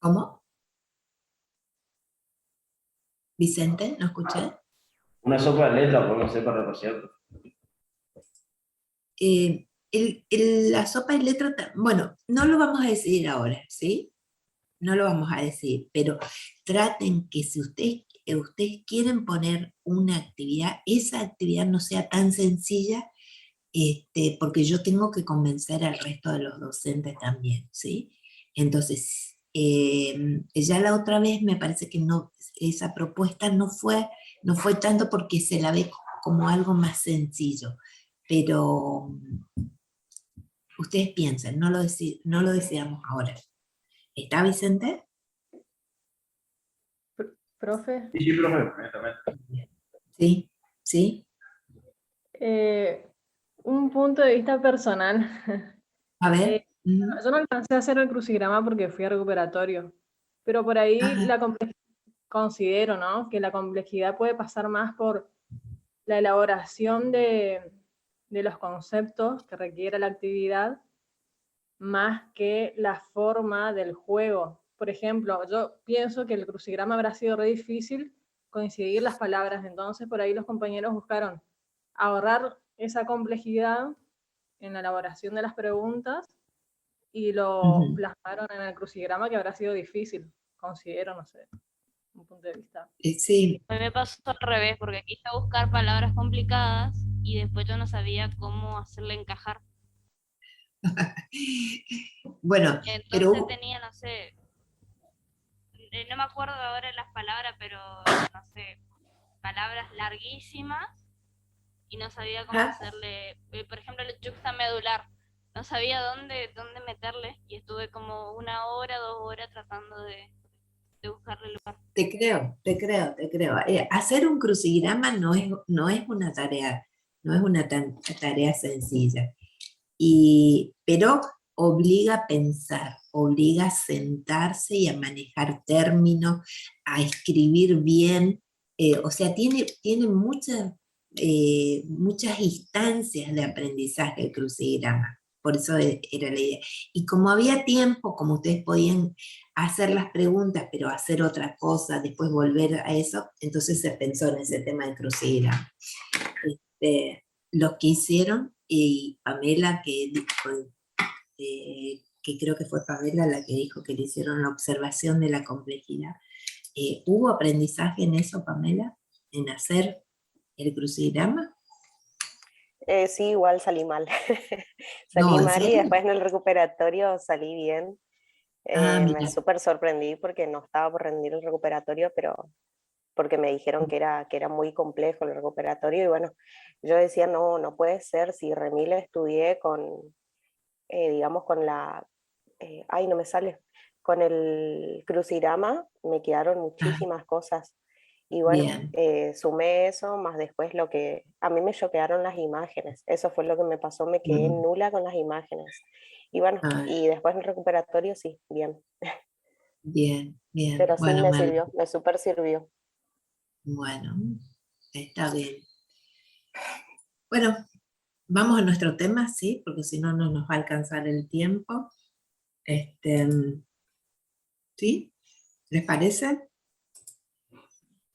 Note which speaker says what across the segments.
Speaker 1: ¿Cómo? Vicente, ¿no escuché?
Speaker 2: Una sopa de letras podemos hacer para pasear.
Speaker 1: La sopa y letra, bueno, no lo vamos a decidir ahora, ¿sí? No lo vamos a decir, pero traten que si ustedes quieren poner una actividad, esa actividad no sea tan sencilla, porque yo tengo que convencer al resto de los docentes también, ¿sí? Entonces, ya la otra vez me parece que no, esa propuesta no fue tanto porque se la ve como algo más sencillo, pero ustedes piensen, no lo decidamos ahora. ¿Está, Vicente?
Speaker 3: Profe,
Speaker 2: Sí, sí, profe, exactamente.
Speaker 1: Sí, sí.
Speaker 3: eh, un punto de vista personal.
Speaker 1: A ver.
Speaker 3: Yo no alcancé a hacer el crucigrama porque fui a recuperatorio, pero por ahí
Speaker 1: Ajá.
Speaker 3: considero, ¿no?, que la complejidad puede pasar más por la elaboración de los conceptos que requiere la actividad, más que la forma del juego. Por ejemplo, yo pienso que el crucigrama habrá sido re difícil coincidir las palabras, entonces por ahí los compañeros buscaron ahorrar esa complejidad en la elaboración de las preguntas y lo
Speaker 1: Ujú.
Speaker 3: plasmaron en el crucigrama, que habrá sido difícil, considero, no sé, un punto de vista.
Speaker 1: Sí.
Speaker 4: A mí me pasó al revés, porque quise buscar palabras complicadas y después yo no sabía cómo hacerle encajar.
Speaker 1: Bueno,
Speaker 4: Entonces
Speaker 1: pero
Speaker 4: tenía, no sé, no me acuerdo ahora las palabras, pero no sé, palabras larguísimas y no sabía cómo
Speaker 1: ajá,
Speaker 4: hacerle, por ejemplo, el medular. No sabía dónde meterle y estuve como 1 hora, 2 horas tratando de buscarle lugar.
Speaker 1: te creo, te creo, te creo. Hacer un crucigrama no es una tarea, no es una tarea sencilla. Pero obliga a pensar, obliga a sentarse y a manejar términos, a escribir bien. O sea, tiene muchas instancias de aprendizaje el crucigrama. Por eso era la idea. Y como había tiempo, como ustedes podían hacer las preguntas, pero hacer otra cosa, después volver a eso, entonces se pensó en ese tema del crucigrama. Los que hicieron, y Pamela, que creo que fue Pamela la que dijo que le hicieron la observación de la complejidad. ¿Hubo aprendizaje en eso, Pamela? ¿En hacer el crucigrama?
Speaker 5: Sí, igual salí mal.
Speaker 1: No,
Speaker 5: Salí
Speaker 1: ¿en
Speaker 5: mal y
Speaker 1: serio?
Speaker 5: después en el recuperatorio salí bien.
Speaker 1: Ah,
Speaker 5: Me
Speaker 1: mira.
Speaker 5: súper sorprendí porque no estaba por rendir el recuperatorio, pero porque me dijeron que era muy complejo el recuperatorio y bueno, yo decía, no, no puede ser, si remil estudié con, digamos, con ay, no me sale, con el crucigrama, me quedaron
Speaker 1: Ah,
Speaker 5: muchísimas cosas. Y bueno,
Speaker 1: bien.
Speaker 5: sumé eso, más después lo que a mí me choquearon las imágenes. Eso fue lo que me pasó, me quedé
Speaker 1: Mm.
Speaker 5: nula con las imágenes. Y bueno,
Speaker 1: Ah,
Speaker 5: y después en el recuperatorio sí, bien.
Speaker 1: bien, bien.
Speaker 5: Pero sí
Speaker 1: Bueno,
Speaker 5: me sirvió, me súper sirvió.
Speaker 1: bueno, está bien. Bueno, vamos a nuestro tema, sí, porque si no, no nos va a alcanzar el tiempo. Este, ¿Sí? ¿Les parece?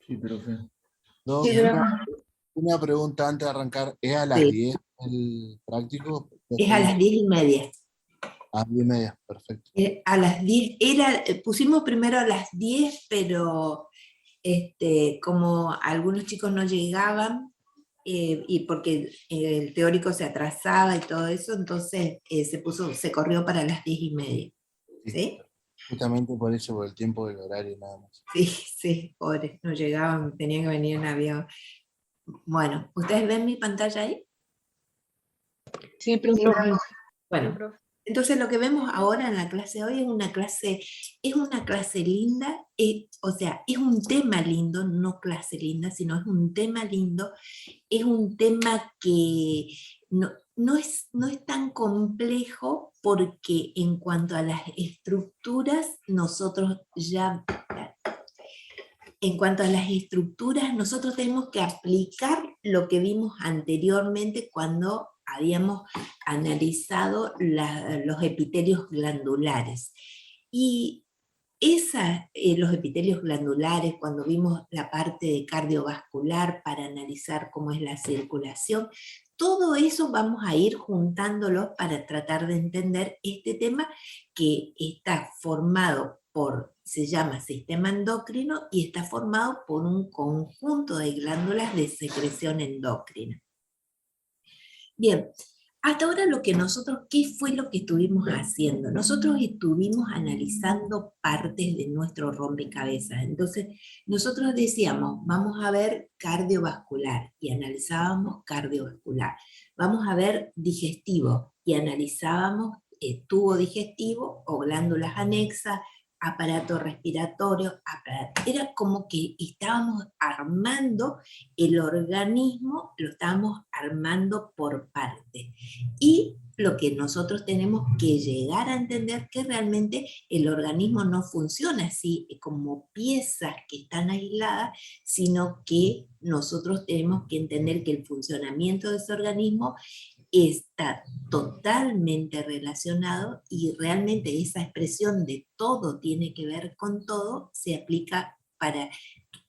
Speaker 6: Sí, profe. No,
Speaker 1: Sí,
Speaker 6: una pregunta antes de arrancar. ¿Es a las
Speaker 1: sí.
Speaker 6: 10 el práctico?
Speaker 1: Es a las 10:30.
Speaker 6: A 10:30, perfecto.
Speaker 1: A las 10 pusimos primero a las 10, pero como algunos chicos no llegaban, y porque el teórico se atrasaba y todo eso, entonces se corrió para las 10:30.
Speaker 6: Sí,
Speaker 1: ¿Sí?
Speaker 6: justamente por eso, por el tiempo del horario nada más.
Speaker 1: Sí, sí, pobres, no llegaban, tenían que venir en avión. Bueno, ¿ustedes ven mi pantalla ahí?
Speaker 7: Sí,
Speaker 3: Sí,
Speaker 7: profe.
Speaker 3: profe. Sí,
Speaker 1: Bueno,
Speaker 3: profe.
Speaker 1: entonces lo que vemos ahora en la clase de hoy es una clase linda, o sea, es un tema lindo, no clase linda, sino es un tema lindo, es un tema que no es tan complejo porque en cuanto a las estructuras, nosotros tenemos que aplicar lo que vimos anteriormente cuando habíamos analizado los epitelios glandulares. Y los epitelios glandulares, cuando vimos la parte de cardiovascular para analizar cómo es la circulación, todo eso vamos a ir juntándolo para tratar de entender este tema que está formado se llama sistema endocrino y está formado por un conjunto de glándulas de secreción endocrina. Bien, hasta ahora ¿qué fue lo que estuvimos haciendo? Nosotros estuvimos analizando partes de nuestro rompecabezas. Entonces, nosotros decíamos, vamos a ver cardiovascular, y analizábamos cardiovascular. Vamos a ver digestivo, y analizábamos tubo digestivo o glándulas anexas, aparato respiratorio, era como que estábamos armando el organismo, lo estábamos armando por partes. Y lo que nosotros tenemos que llegar a entender que realmente el organismo no funciona así como piezas que están aisladas, sino que nosotros tenemos que entender que el funcionamiento de ese organismo está totalmente relacionado, y realmente esa expresión de todo tiene que ver con todo se aplica para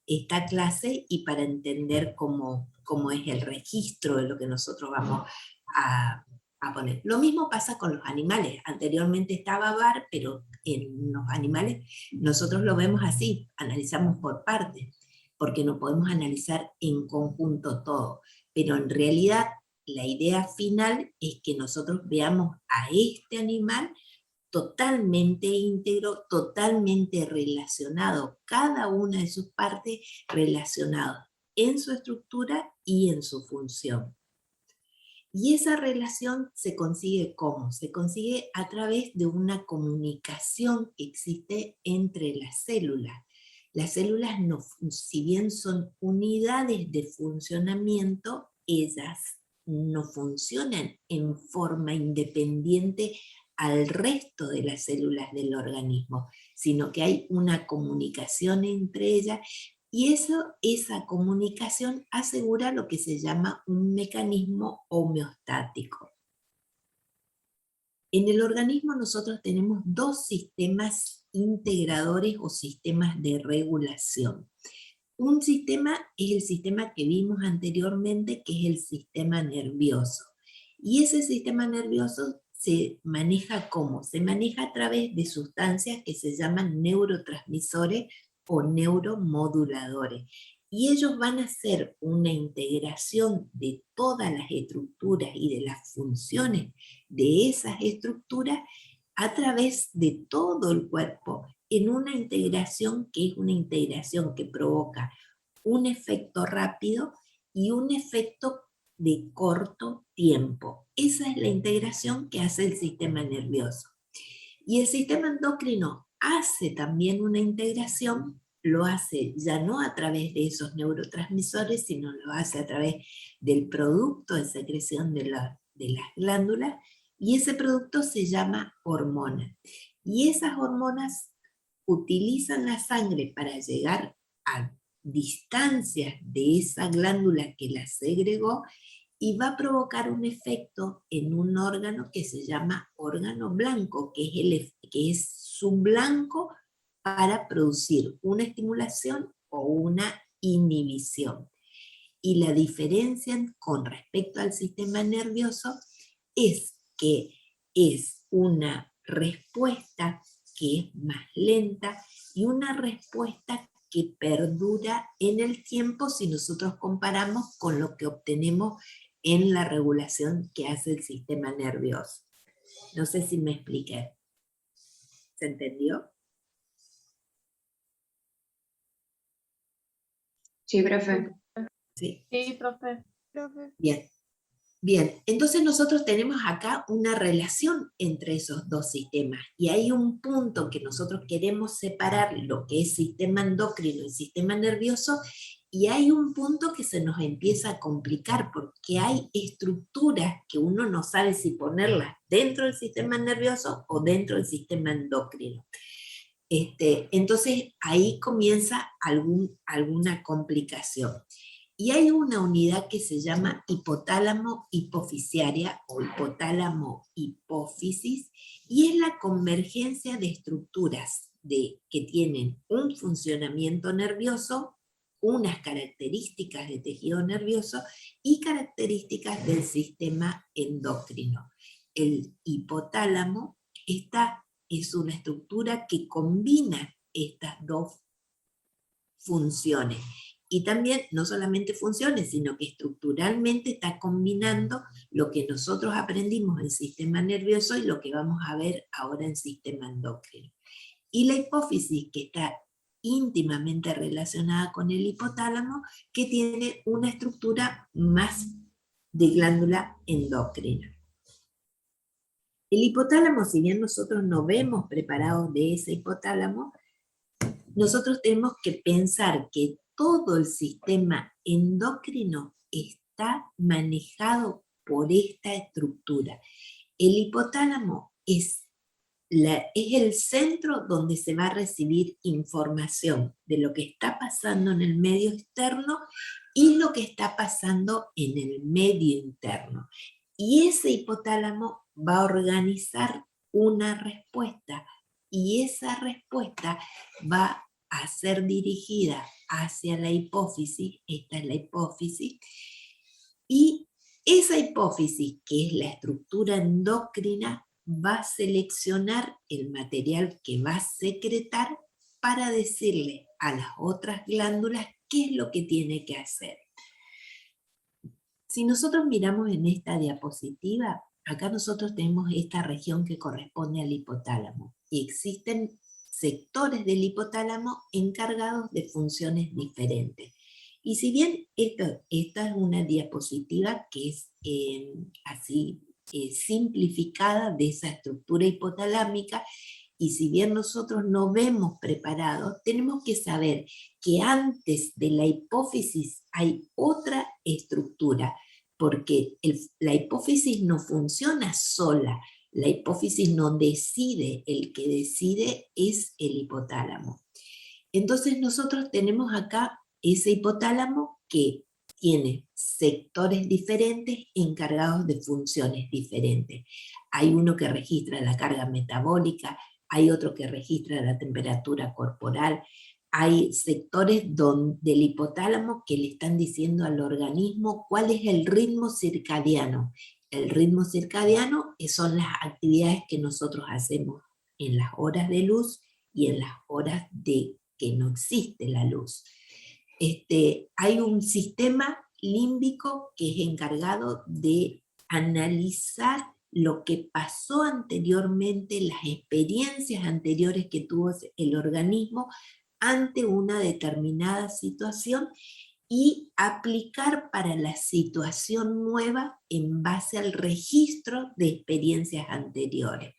Speaker 1: esta clase y para entender cómo es el registro de lo que nosotros vamos a poner. Lo mismo pasa con los animales. Anteriormente estaba VAR, pero en los animales nosotros lo vemos así, analizamos por partes, porque no podemos analizar en conjunto todo, pero en realidad la idea final es que nosotros veamos a este animal totalmente íntegro, totalmente relacionado, cada una de sus partes relacionadas en su estructura y en su función. Y esa relación se consigue ¿cómo? Se consigue a través de una comunicación que existe entre las células. Las células, no, si bien son unidades de funcionamiento, ellas no funcionan en forma independiente al resto de las células del organismo, sino que hay una comunicación entre ellas, y esa comunicación asegura lo que se llama un mecanismo homeostático. En el organismo nosotros tenemos dos sistemas integradores o sistemas de regulación. Un sistema es el sistema que vimos anteriormente, que es el sistema nervioso. Y ese sistema nervioso se maneja ¿cómo? Se maneja a través de sustancias que se llaman neurotransmisores o neuromoduladores. Y ellos van a hacer una integración de todas las estructuras y de las funciones de esas estructuras a través de todo el cuerpo, en una integración que es una integración que provoca un efecto rápido y un efecto de corto tiempo. Esa es la integración que hace el sistema nervioso. Y el sistema endocrino hace también una integración, lo hace ya no a través de esos neurotransmisores, sino lo hace a través del producto de secreción de las glándulas, y ese producto se llama hormona. Y esas hormonas utilizan la sangre para llegar a distancias de esa glándula que la segregó, y va a provocar un efecto en un órgano que se llama órgano blanco, que es su blanco para producir una estimulación o una inhibición. Y la diferencia con respecto al sistema nervioso es que es una respuesta que es más lenta y una respuesta que perdura en el tiempo si nosotros comparamos con lo que obtenemos en la regulación que hace el sistema nervioso. No sé si me expliqué. ¿Se entendió?
Speaker 7: Sí, profe.
Speaker 1: Sí.
Speaker 3: Sí, profe.
Speaker 1: Bien. Bien, entonces nosotros tenemos acá una relación entre esos dos sistemas, y hay un punto que nosotros queremos separar, lo que es sistema endocrino y sistema nervioso, y hay un punto que se nos empieza a complicar, porque hay estructuras que uno no sabe si ponerlas dentro del sistema nervioso o dentro del sistema endocrino. Entonces ahí comienza alguna complicación. Y hay una unidad que se llama hipotálamo hipoficiaria o hipotálamo hipófisis, y es la convergencia de estructuras que tienen un funcionamiento nervioso, unas características de tejido nervioso y características del sistema endocrino. El hipotálamo es una estructura que combina estas dos funciones. Y también no solamente funciones, sino que estructuralmente está combinando lo que nosotros aprendimos en sistema nervioso y lo que vamos a ver ahora en sistema endocrino. Y la hipófisis, que está íntimamente relacionada con el hipotálamo, que tiene una estructura más de glándula endocrina. El hipotálamo, si bien nosotros no vemos preparados de ese hipotálamo, nosotros tenemos que pensar que todo el sistema endocrino está manejado por esta estructura. El hipotálamo es el centro donde se va a recibir información de lo que está pasando en el medio externo y lo que está pasando en el medio interno. Y ese hipotálamo va a organizar una respuesta, y esa respuesta va a ser dirigida hacia la hipófisis. Esta es la hipófisis, y esa hipófisis, que es la estructura endocrina, va a seleccionar el material que va a secretar para decirle a las otras glándulas qué es lo que tiene que hacer. Si nosotros miramos en esta diapositiva, acá nosotros tenemos esta región que corresponde al hipotálamo, y existen sectores del hipotálamo encargados de funciones diferentes. Y si bien esta es una diapositiva que es así simplificada de esa estructura hipotalámica, y si bien nosotros no vemos preparados, tenemos que saber que antes de la hipófisis hay otra estructura, porque la hipófisis no funciona sola, la hipófisis no decide, el que decide es el hipotálamo. Entonces nosotros tenemos acá ese hipotálamo que tiene sectores diferentes encargados de funciones diferentes. Hay uno que registra la carga metabólica, hay otro que registra la temperatura corporal, hay sectores del hipotálamo que le están diciendo al organismo cuál es el ritmo circadiano. El ritmo circadiano son las actividades que nosotros hacemos en las horas de luz y en las horas de que no existe la luz. Hay un sistema límbico que es encargado de analizar lo que pasó anteriormente, las experiencias anteriores que tuvo el organismo ante una determinada situación, y aplicar para la situación nueva en base al registro de experiencias anteriores.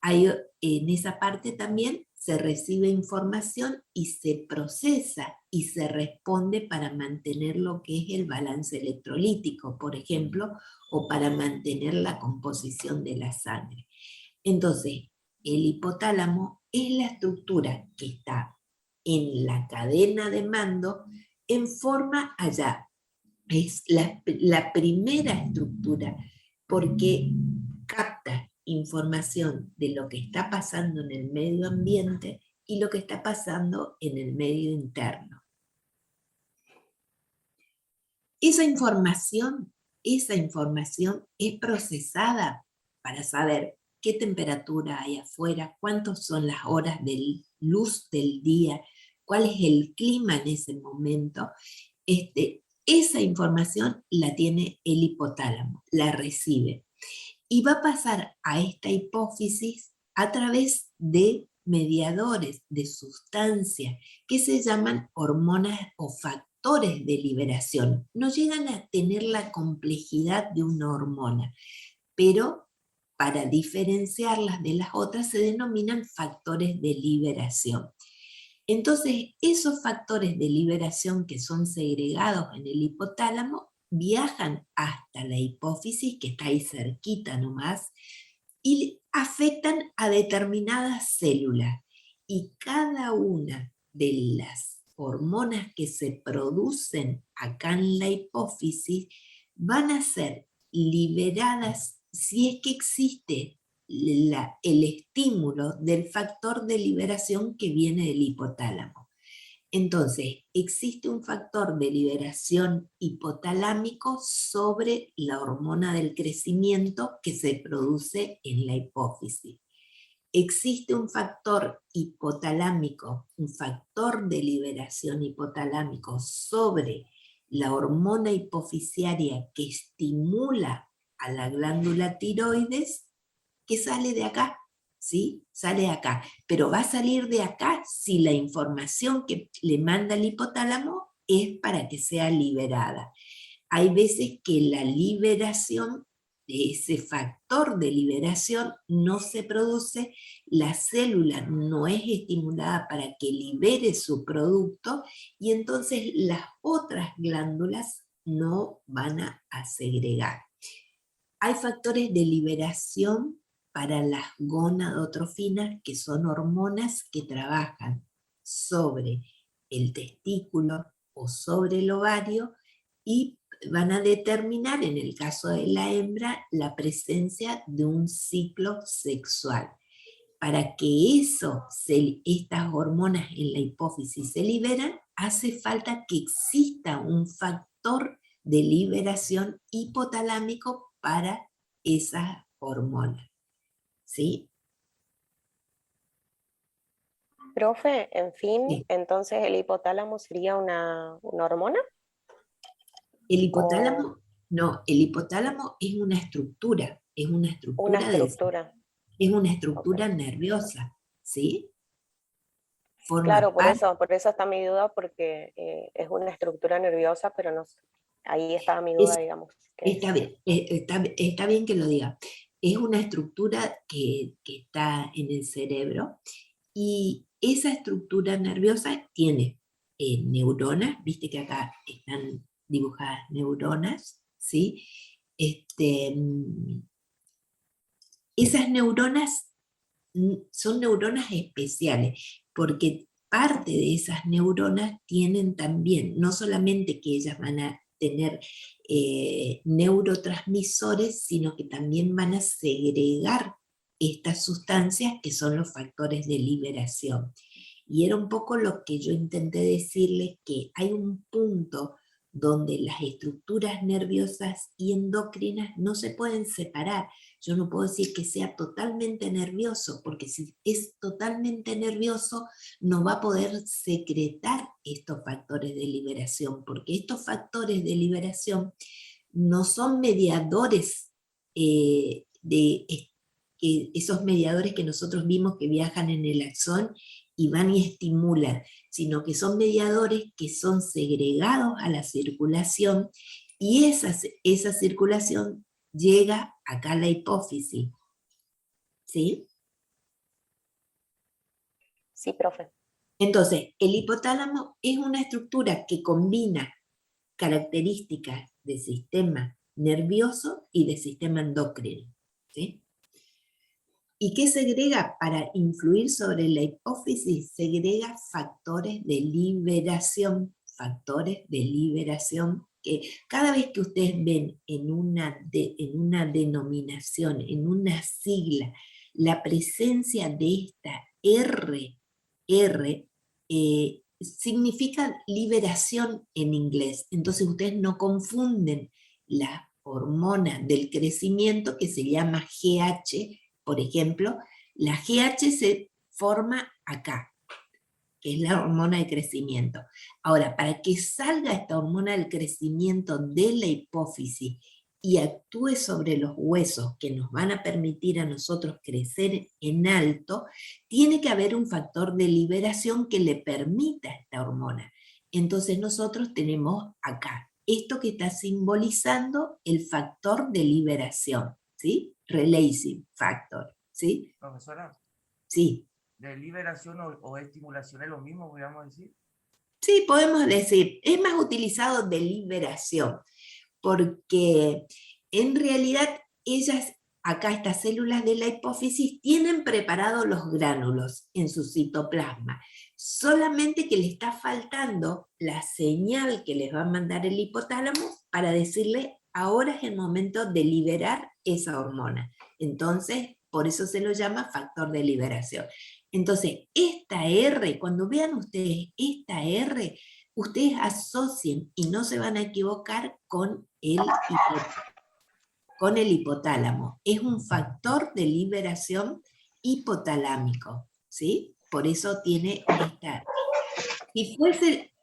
Speaker 1: En esa parte también se recibe información y se procesa y se responde para mantener lo que es el balance electrolítico, por ejemplo, o para mantener la composición de la sangre. Entonces, el hipotálamo es la estructura que está en la cadena de mando en forma allá. Es la primera estructura, porque capta información de lo que está pasando en el medio ambiente y lo que está pasando en el medio interno. Esa información es procesada para saber qué temperatura hay afuera, cuántas son las horas de luz del día, cuál es el clima en ese momento. Esa información la tiene el hipotálamo, la recibe, y va a pasar a esta hipófisis a través de mediadores, de sustancias que se llaman hormonas o factores de liberación. No llegan a tener la complejidad de una hormona, pero para diferenciarlas de las otras se denominan factores de liberación. Entonces, esos factores de liberación que son segregados en el hipotálamo viajan hasta la hipófisis, que está ahí cerquita nomás, y afectan a determinadas células. Y cada una de las hormonas que se producen acá en la hipófisis van a ser liberadas, si es que existe el estímulo del factor de liberación que viene del hipotálamo. Entonces, existe un factor de liberación hipotalámico sobre la hormona del crecimiento que se produce en la hipófisis. Existe un factor hipotalámico, un factor de liberación hipotalámico sobre la hormona hipofisiaria que estimula a la glándula tiroides, que sale de acá, ¿sí? Sale de acá, pero va a salir de acá si la información que le manda el hipotálamo es para que sea liberada. Hay veces que la liberación de ese factor de liberación no se produce, la célula no es estimulada para que libere su producto y entonces las otras glándulas no van a segregar. Hay factores de liberación para las gonadotrofinas, que son hormonas que trabajan sobre el testículo o sobre el ovario y van a determinar, en el caso de la hembra, la presencia de un ciclo sexual. Para que estas hormonas en la hipófisis se liberan, hace falta que exista un factor de liberación hipotalámico para esas hormonas. ¿Sí?
Speaker 5: Profe, en fin,
Speaker 1: Sí.
Speaker 5: entonces el hipotálamo sería una hormona.
Speaker 1: El hipotálamo, no, el hipotálamo es una estructura
Speaker 5: Una estructura.
Speaker 1: es una estructura
Speaker 5: Ok.
Speaker 1: nerviosa, ¿sí? Forma
Speaker 5: Claro, por
Speaker 1: parte,
Speaker 5: eso está mi duda, porque es una estructura nerviosa, pero no sé. Ahí estaba mi duda, digamos.
Speaker 1: está bien, está bien que lo diga. Es una estructura que está en el cerebro y esa estructura nerviosa tiene neuronas, viste que acá están dibujadas neuronas, ¿sí? Esas neuronas son neuronas especiales, porque parte de esas neuronas tienen también, no solamente que ellas van a tener neurotransmisores, sino que también van a segregar estas sustancias que son los factores de liberación. Y era un poco lo que yo intenté decirles, que hay un punto donde las estructuras nerviosas y endocrinas no se pueden separar. Yo no puedo decir que sea totalmente nervioso, porque si es totalmente nervioso no va a poder secretar estos factores de liberación, porque estos factores de liberación no son mediadores esos mediadores que nosotros vimos que viajan en el axón y van y estimulan, sino que son mediadores que son segregados a la circulación y esa circulación llega acá a la hipófisis. ¿Sí?
Speaker 5: Sí, profe.
Speaker 1: Entonces, el hipotálamo es una estructura que combina características del sistema nervioso y del sistema endocrino. ¿Sí? ¿Y qué segrega para influir sobre la hipófisis? Segrega factores de liberación que cada vez que ustedes ven en una denominación, en una sigla, la presencia de esta R, significa liberación en inglés. Entonces ustedes no confunden la hormona del crecimiento que se llama GH. Por ejemplo, la GH se forma acá, que es la hormona de crecimiento. Ahora, para que salga esta hormona del crecimiento de la hipófisis y actúe sobre los huesos que nos van a permitir a nosotros crecer en alto, tiene que haber un factor de liberación que le permita esta hormona. Entonces nosotros tenemos acá esto que está simbolizando el factor de liberación, ¿sí? Releasing factor, ¿sí?
Speaker 8: Profesora,
Speaker 1: Sí.
Speaker 8: ¿de liberación o estimulación es lo mismo, podríamos decir?
Speaker 1: Sí, podemos decir, es más utilizado de liberación, porque en realidad acá estas células de la hipófisis tienen preparados los gránulos en su citoplasma, solamente que le está faltando la señal que les va a mandar el hipotálamo para decirle, ahora es el momento de liberar esa hormona. Entonces, por eso se lo llama factor de liberación. Entonces, esta R, cuando vean ustedes esta R, ustedes asocien y no se van a equivocar con el hipotálamo. Es un factor de liberación hipotalámico, ¿sí? Por eso tiene esta... Si fuese...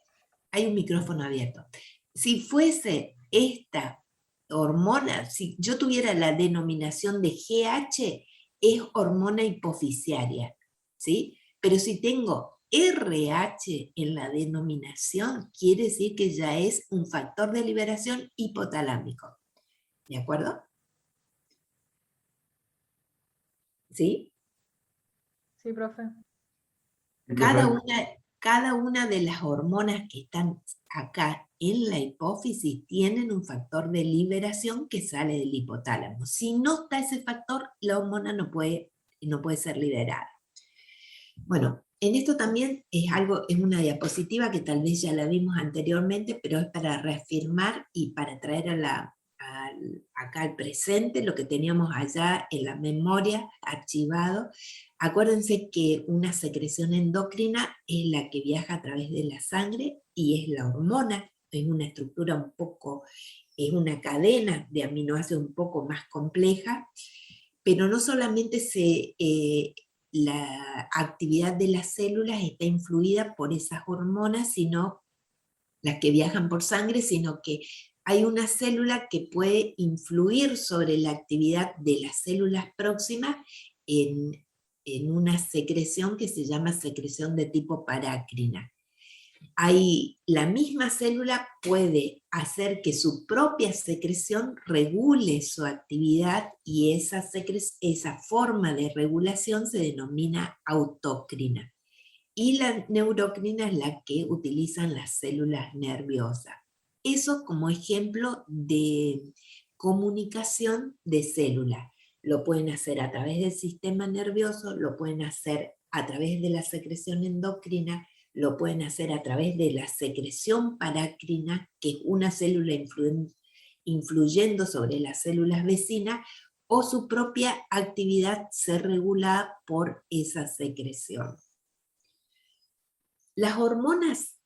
Speaker 1: Hay un micrófono abierto. Si fuese esta hormona, si yo tuviera la denominación de GH, es hormona hipofisiaria, ¿sí? Pero si tengo RH en la denominación, quiere decir que ya es un factor de liberación hipotalámico. ¿De acuerdo? ¿Sí?
Speaker 3: Sí, profe.
Speaker 1: Cada una de las hormonas que están acá en la hipófisis tienen un factor de liberación que sale del hipotálamo. Si no está ese factor, la hormona no puede ser liberada. Bueno, en esto también es una diapositiva que tal vez ya la vimos anteriormente, pero es para reafirmar y para traer acá al presente lo que teníamos allá en la memoria archivado. Acuérdense que una secreción endocrina es la que viaja a través de la sangre y es la hormona, es una estructura es una cadena de aminoácidos un poco más compleja, pero no solamente la actividad de las células está influida por esas hormonas, sino las que viajan por sangre, sino que hay una célula que puede influir sobre la actividad de las células próximas en una secreción que se llama secreción de tipo parácrina. La misma célula puede hacer que su propia secreción regule su actividad y esa forma de regulación se denomina autocrina. Y la neurocrina es la que utilizan las células nerviosas. Eso como ejemplo de comunicación de células. Lo pueden hacer a través del sistema nervioso, lo pueden hacer a través de la secreción endocrina, lo pueden hacer a través de la secreción parácrina, que es una célula influyendo sobre las células vecinas, o su propia actividad ser regulada por esa secreción. Las hormonas,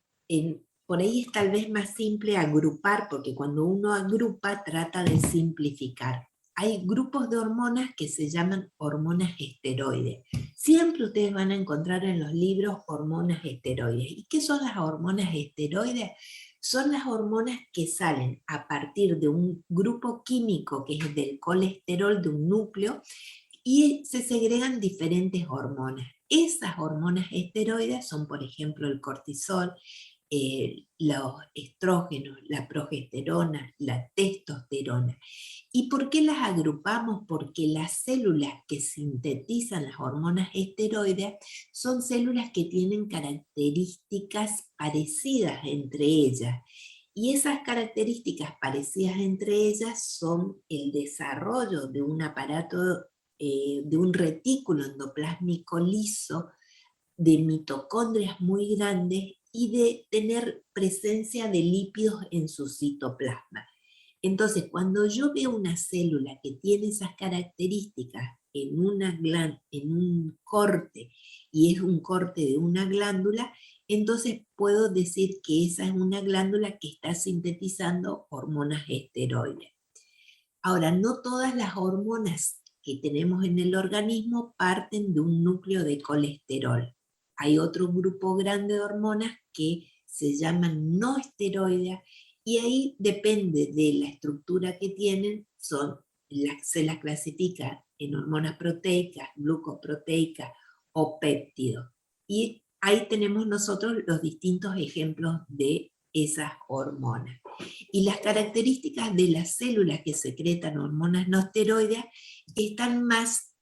Speaker 1: por ahí es tal vez más simple agrupar, porque cuando uno agrupa trata de simplificar. Hay grupos de hormonas que se llaman hormonas esteroides. Siempre ustedes van a encontrar en los libros hormonas esteroides. ¿Y qué son las hormonas esteroides? Son las hormonas que salen a partir de un grupo químico que es del colesterol, de un núcleo, y se segregan diferentes hormonas. Esas hormonas esteroides son, por ejemplo, el cortisol, los estrógenos, la progesterona, la testosterona. ¿Y por qué las agrupamos? Porque las células que sintetizan las hormonas esteroides son células que tienen características parecidas entre ellas. Y esas características parecidas entre ellas son el desarrollo de un aparato, de un retículo endoplásmico liso, de mitocondrias muy grandes y de tener presencia de lípidos en su citoplasma. Entonces, cuando yo veo una célula que tiene esas características en un corte, y es un corte de una glándula, entonces puedo decir que esa es una glándula que está sintetizando hormonas esteroides. Ahora, no todas las hormonas que tenemos en el organismo parten de un núcleo de colesterol. Hay otro grupo grande de hormonas que se llaman no esteroides, y ahí depende de la estructura que tienen, se las clasifica en hormonas proteicas, glucoproteicas o péptidos. Y ahí tenemos nosotros los distintos ejemplos de esas hormonas. Y las características de las células que secretan hormonas no esteroides están más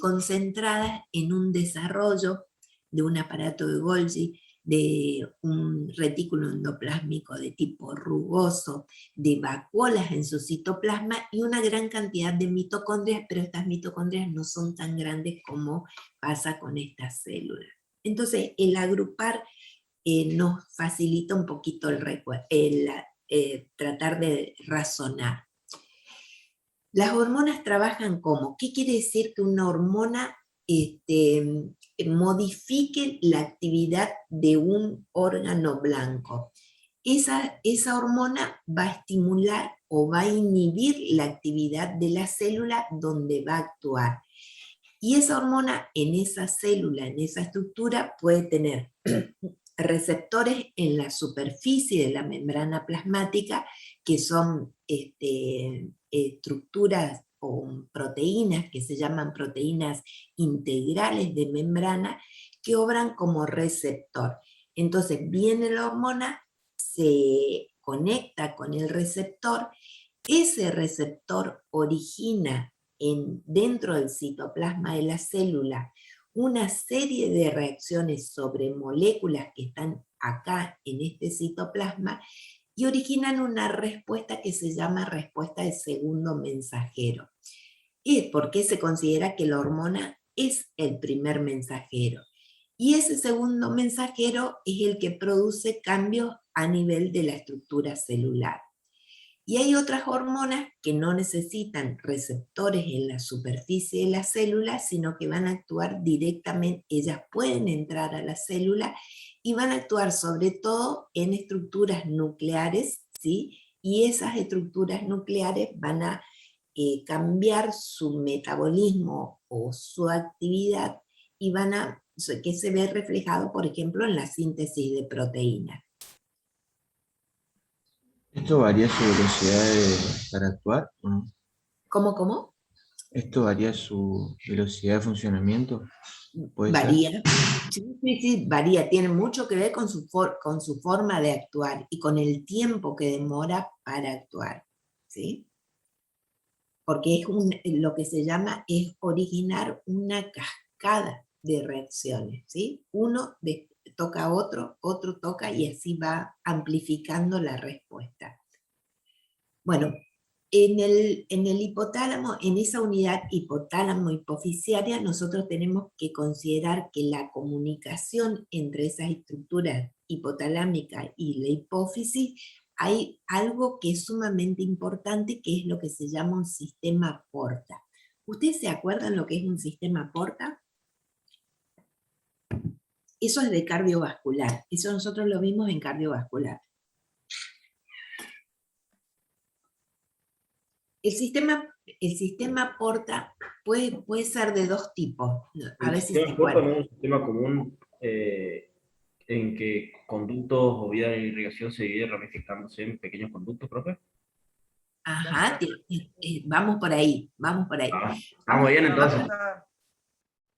Speaker 1: concentradas en un desarrollo de un aparato de Golgi, de un retículo endoplásmico de tipo rugoso, de vacuolas en su citoplasma y una gran cantidad de mitocondrias, pero estas mitocondrias no son tan grandes como pasa con estas células. Entonces, el agrupar nos facilita un poquito tratar de razonar. Las hormonas trabajan como, ¿qué quiere decir que una hormona modifique la actividad de un órgano blanco? Esa hormona va a estimular o va a inhibir la actividad de la célula donde va a actuar. Y esa hormona en esa célula, en esa estructura, puede tener receptores en la superficie de la membrana plasmática, que son estructuras o proteínas que se llaman proteínas integrales de membrana, que obran como receptor. Entonces viene la hormona, se conecta con el receptor, ese receptor origina dentro del citoplasma de la célula una serie de reacciones sobre moléculas que están acá en este citoplasma y originan una respuesta que se llama respuesta de segundo mensajero. ¿Y por qué se considera que la hormona es el primer mensajero? Y ese segundo mensajero es el que produce cambios a nivel de la estructura celular. Y hay otras hormonas que no necesitan receptores en la superficie de la célula, sino que van a actuar directamente, ellas pueden entrar a la célula y van a actuar sobre todo en estructuras nucleares, ¿sí? Y esas estructuras nucleares van a cambiar su metabolismo o su actividad y van a, que se ve reflejado, por ejemplo, en la síntesis de proteínas.
Speaker 9: ¿Esto varía su velocidad para actuar o no?
Speaker 1: ¿Cómo?
Speaker 9: ¿Esto varía su velocidad de funcionamiento? ¿Puede ser?
Speaker 1: Varía. Sí, varía. Tiene mucho que ver con su forma de actuar y con el tiempo que demora para actuar, ¿sí? Porque es lo que se llama es originar una cascada de reacciones, ¿sí? Uno toca a otro, otro toca y así va amplificando la respuesta. Bueno, en el hipotálamo, en esa unidad hipotálamo-hipofisiaria, nosotros tenemos que considerar que la comunicación entre esas estructuras hipotalámica y la hipófisis, hay algo que es sumamente importante, que es lo que se llama un sistema porta. ¿Ustedes se acuerdan lo que es un sistema porta? Eso es de cardiovascular, eso nosotros lo vimos en cardiovascular. El sistema porta puede ser de dos tipos. A ver si se
Speaker 2: sistema porta
Speaker 1: acuerdan.
Speaker 2: no es un sistema común en que conductos o vías de irrigación se dividen ramificándose en pequeños conductos, profe.
Speaker 1: Ajá, vamos por ahí, vamos por ahí.
Speaker 2: Ah, estamos bien entonces.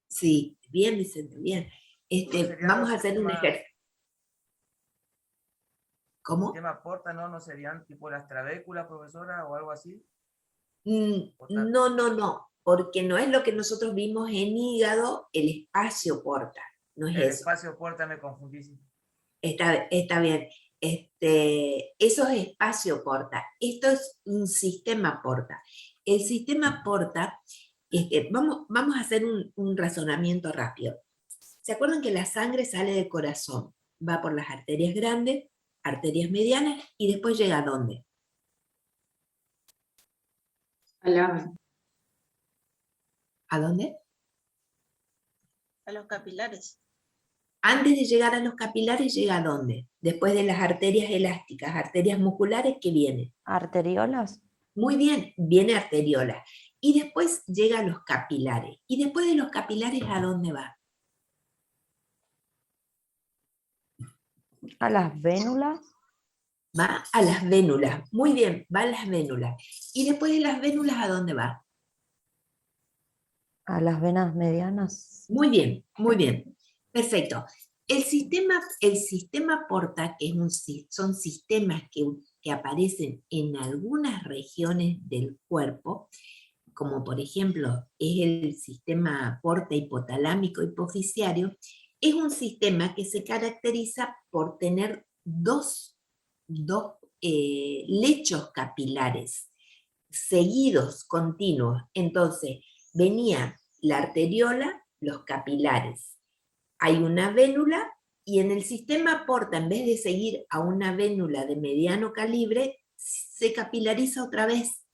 Speaker 1: Sí, bien, Vicente, bien. Vamos a hacer un ejercicio. ¿Cómo?
Speaker 8: ¿El sistema porta no serían tipo las trabéculas, profesora, o algo así?
Speaker 1: No, porque no es lo que nosotros vimos en hígado, el espacio porta, no es
Speaker 8: El
Speaker 1: eso.
Speaker 8: espacio porta me confundí. Sí.
Speaker 1: Está bien. Eso es espacio porta. Esto es un sistema porta. El sistema porta, vamos a hacer un razonamiento rápido. ¿Se acuerdan que la sangre sale del corazón? Va por las arterias grandes, arterias medianas, y después llega ¿a dónde? ¿A dónde?
Speaker 10: A los capilares.
Speaker 1: Antes de llegar a los capilares, ¿llega a dónde? Después de las arterias elásticas, arterias musculares, ¿qué viene?
Speaker 5: ¿Arteriolas?
Speaker 1: Muy bien, viene arteriola. Y después llega a los capilares. Y después de los capilares, ¿a dónde va?
Speaker 5: ¿A las vénulas?
Speaker 1: Va a las vénulas. Muy bien, va a las vénulas. Y después de las vénulas, ¿a dónde va?
Speaker 5: ¿A las venas medianas?
Speaker 1: Muy bien. Perfecto. El sistema porta, que son sistemas que aparecen en algunas regiones del cuerpo, como por ejemplo es el sistema porta hipotalámico hipofisiario, es un sistema que se caracteriza por tener dos lechos capilares seguidos, continuos. Entonces, venía la arteriola, los capilares. Hay una vénula y en el sistema porta, en vez de seguir a una vénula de mediano calibre, se capilariza otra vez.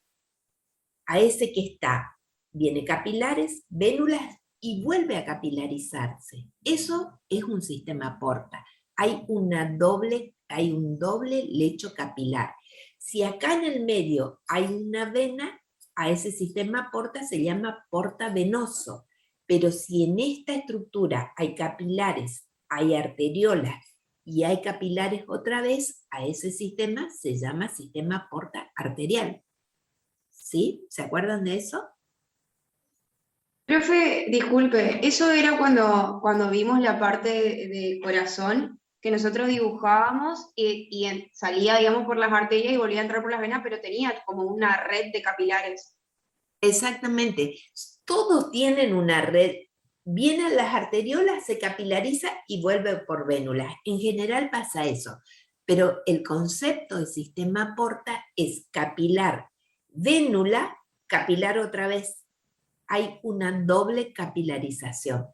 Speaker 1: a ese que está, viene capilares, vénulas y vuelve a capilarizarse. Eso es un sistema porta. Hay un doble lecho capilar. Si acá en el medio hay una vena, a ese sistema porta se llama porta venoso. Pero si en esta estructura hay capilares, hay arteriolas y hay capilares otra vez, a ese sistema se llama sistema porta arterial. ¿Sí? ¿Se acuerdan de eso?
Speaker 11: Profe, disculpe, eso era cuando vimos la parte de corazón, que nosotros dibujábamos salía, digamos, por las arterias y volvía a entrar por las venas, pero tenía como una red de capilares.
Speaker 1: Exactamente. Todos tienen una red. Viene a las arteriolas, se capilariza y vuelve por vénulas. En general pasa eso. Pero el concepto de sistema porta es capilar, vénula, capilar otra vez. Hay una doble capilarización.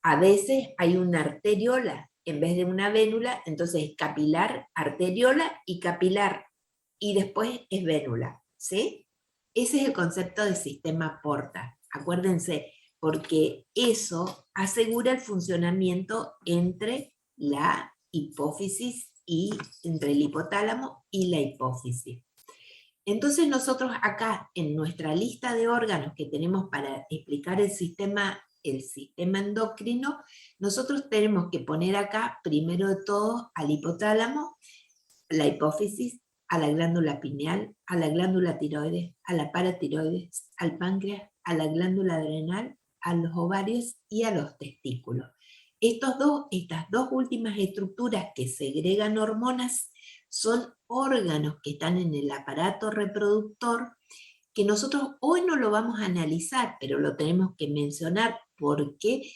Speaker 1: A veces hay una arteriola en vez de una vénula, entonces capilar, arteriola y capilar. Y después es vénula, ¿sí? Ese es el concepto de sistema porta. Acuérdense, porque eso asegura el funcionamiento entre la hipófisis y entre el hipotálamo y la hipófisis. Entonces nosotros acá en nuestra lista de órganos que tenemos para explicar el sistema endocrino, nosotros tenemos que poner acá primero de todo al hipotálamo, la hipófisis, a la glándula pineal, a la glándula tiroides, a la paratiroides, al páncreas, a la glándula adrenal, a los ovarios y a los testículos. Estas dos últimas estructuras que segregan hormonas son órganos que están en el aparato reproductor, que nosotros hoy no lo vamos a analizar, pero lo tenemos que mencionar porque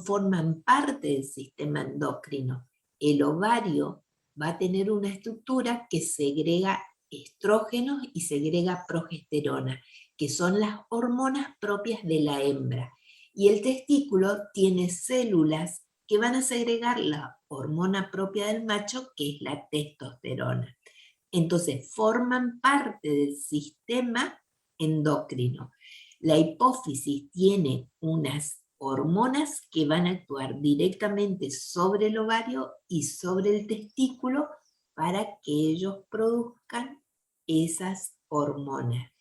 Speaker 1: forman parte del sistema endocrino. El ovario va a tener una estructura que segrega estrógenos y segrega progesterona, que son las hormonas propias de la hembra. Y el testículo tiene células que van a segregar la hormona propia del macho, que es la testosterona. Entonces, forman parte del sistema endocrino. La hipófisis tiene unas hormonas que van a actuar directamente sobre el ovario y sobre el testículo para que ellos produzcan esas hormonas.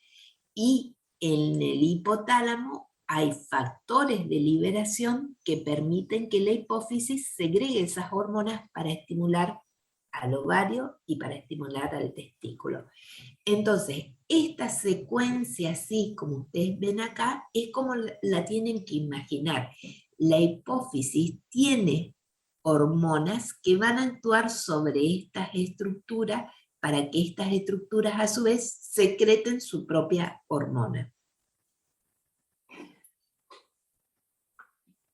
Speaker 1: Y en el hipotálamo hay factores de liberación que permiten que la hipófisis segregue esas hormonas para estimular al ovario y para estimular al testículo. Entonces, esta secuencia, así como ustedes ven acá, es como la tienen que imaginar. La hipófisis tiene hormonas que van a actuar sobre estas estructuras para que estas estructuras a su vez secreten su propia hormona.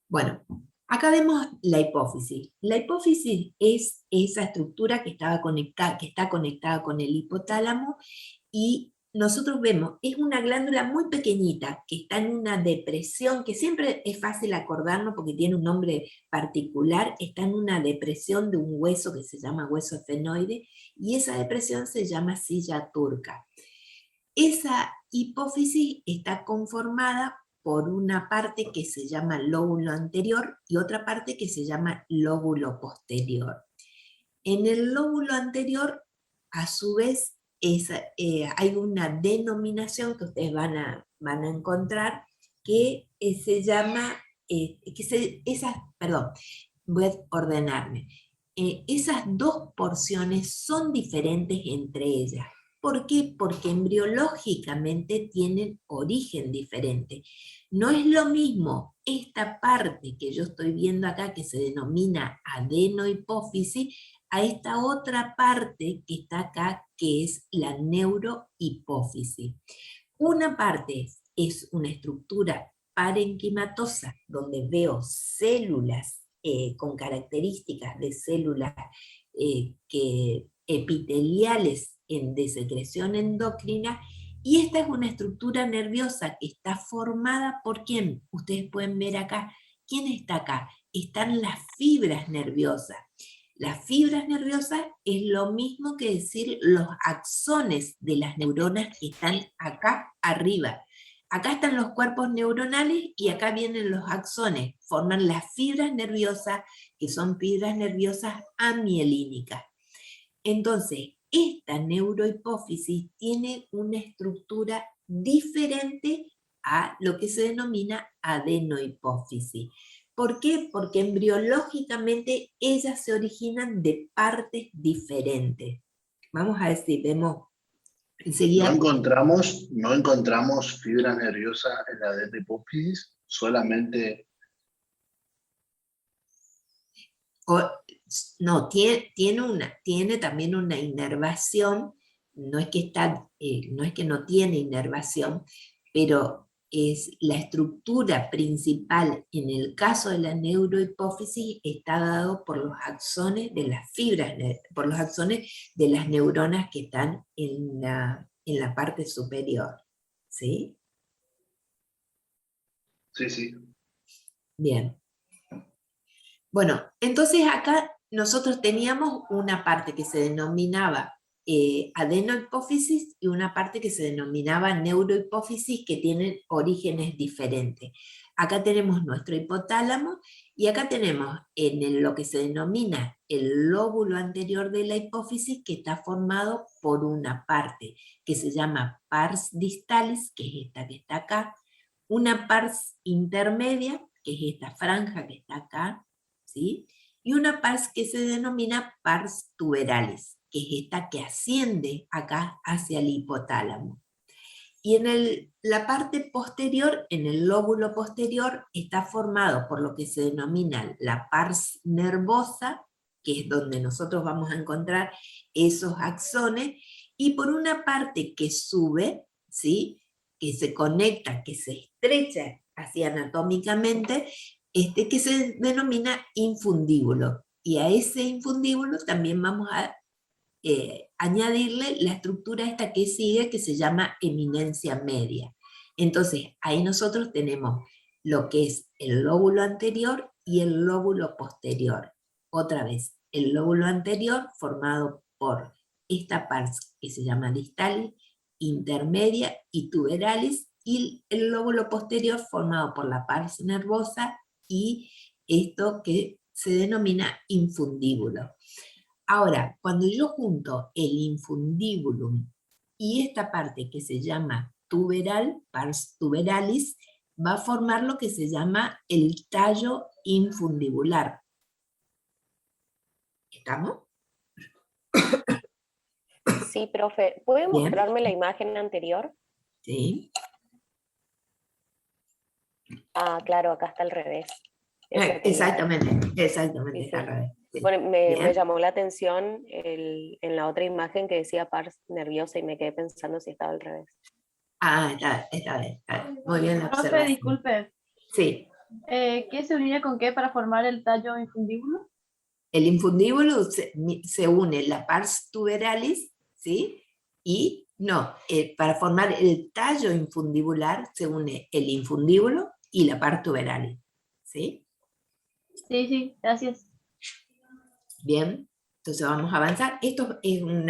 Speaker 1: Bueno, acá vemos la hipófisis. La hipófisis es esa estructura que está conectada con el hipotálamo y nosotros vemos, es una glándula muy pequeñita que está en una depresión, que siempre es fácil acordarnos porque tiene un nombre particular, está en una depresión de un hueso que se llama hueso efenoide y esa depresión se llama silla turca. Esa hipófisis está conformada por una parte que se llama lóbulo anterior y otra parte que se llama lóbulo posterior. En el lóbulo anterior, a su vez, hay una denominación que ustedes van a encontrar que se llama, voy a ordenarme. Esas dos porciones son diferentes entre ellas. ¿Por qué? Porque embriológicamente tienen origen diferente. No es lo mismo esta parte que yo estoy viendo acá, que se denomina adenohipófisis, a esta otra parte que está acá, que es la neurohipófisis. Una parte es una estructura parenquimatosa, donde veo células con características de células epiteliales de secreción endocrina, y esta es una estructura nerviosa que está formada por ¿quién? Ustedes pueden ver acá, ¿quién está acá? Están las fibras nerviosas. Las fibras nerviosas es lo mismo que decir los axones de las neuronas que están acá arriba. Acá están los cuerpos neuronales y acá vienen los axones. Forman las fibras nerviosas, que son fibras nerviosas amielínicas. Entonces, esta neurohipófisis tiene una estructura diferente a lo que se denomina adenohipófisis. ¿Por qué? Porque embriológicamente ellas se originan de partes diferentes. Vamos a decir, vemos enseguida.
Speaker 6: No encontramos fibra nerviosa en la adenohipófisis, solamente...
Speaker 1: No, tiene también una inervación, no es que no tiene inervación, pero es la estructura principal en el caso de la neurohipófisis está dado por los axones de las fibras, por los axones de las neuronas que están en la parte superior. ¿Sí?
Speaker 6: Sí, sí.
Speaker 1: Bien. Bueno, entonces acá nosotros teníamos una parte que se denominaba adenohipófisis y una parte que se denominaba neurohipófisis, que tienen orígenes diferentes. Acá tenemos nuestro hipotálamo y acá tenemos lo que se denomina el lóbulo anterior de la hipófisis, que está formado por una parte que se llama pars distalis, que es esta que está acá, una pars intermedia, que es esta franja que está acá, ¿sí? Y una pars que se denomina pars tuberalis, que es esta que asciende acá hacia el hipotálamo. Y en la parte posterior, en el lóbulo posterior, está formado por lo que se denomina la pars nervosa, que es donde nosotros vamos a encontrar esos axones, y por una parte que sube, ¿sí? Que se conecta, que se estrecha así anatómicamente, que se denomina infundíbulo. Y a ese infundíbulo también vamos a añadirle la estructura esta que sigue, que se llama eminencia media. Entonces, ahí nosotros tenemos lo que es el lóbulo anterior y el lóbulo posterior. Otra vez, el lóbulo anterior formado por esta parte que se llama distalis, intermedia y tuberalis, y el lóbulo posterior formado por la pars nervosa y esto que se denomina infundíbulo. Ahora, cuando yo junto el infundibulum y esta parte que se llama tuberal, pars tuberalis, va a formar lo que se llama el tallo infundibular. ¿Estamos?
Speaker 5: Sí, profe. ¿Puede
Speaker 1: Bien.
Speaker 5: mostrarme la imagen anterior?
Speaker 1: Sí.
Speaker 5: Ah, claro, acá está al revés. Esa que-
Speaker 1: Exactamente,
Speaker 5: Sí,
Speaker 1: está al
Speaker 5: sí.
Speaker 1: revés. Sí.
Speaker 5: Bueno, me
Speaker 1: Bien.
Speaker 5: llamó la atención en la otra imagen que decía pars nerviosa y me quedé pensando si estaba al revés.
Speaker 1: Ah, está bien. Muy bien la
Speaker 7: Profe,
Speaker 1: observación.
Speaker 7: disculpe,
Speaker 1: Sí.
Speaker 7: ¿qué se unía con qué para formar el tallo infundíbulo?
Speaker 1: El infundíbulo se une la pars tuberalis, ¿sí? Y no, para formar el tallo infundibular se une el infundíbulo y la pars tuberalis, ¿sí?
Speaker 7: Sí, gracias.
Speaker 1: Bien, entonces vamos a avanzar. Esto es un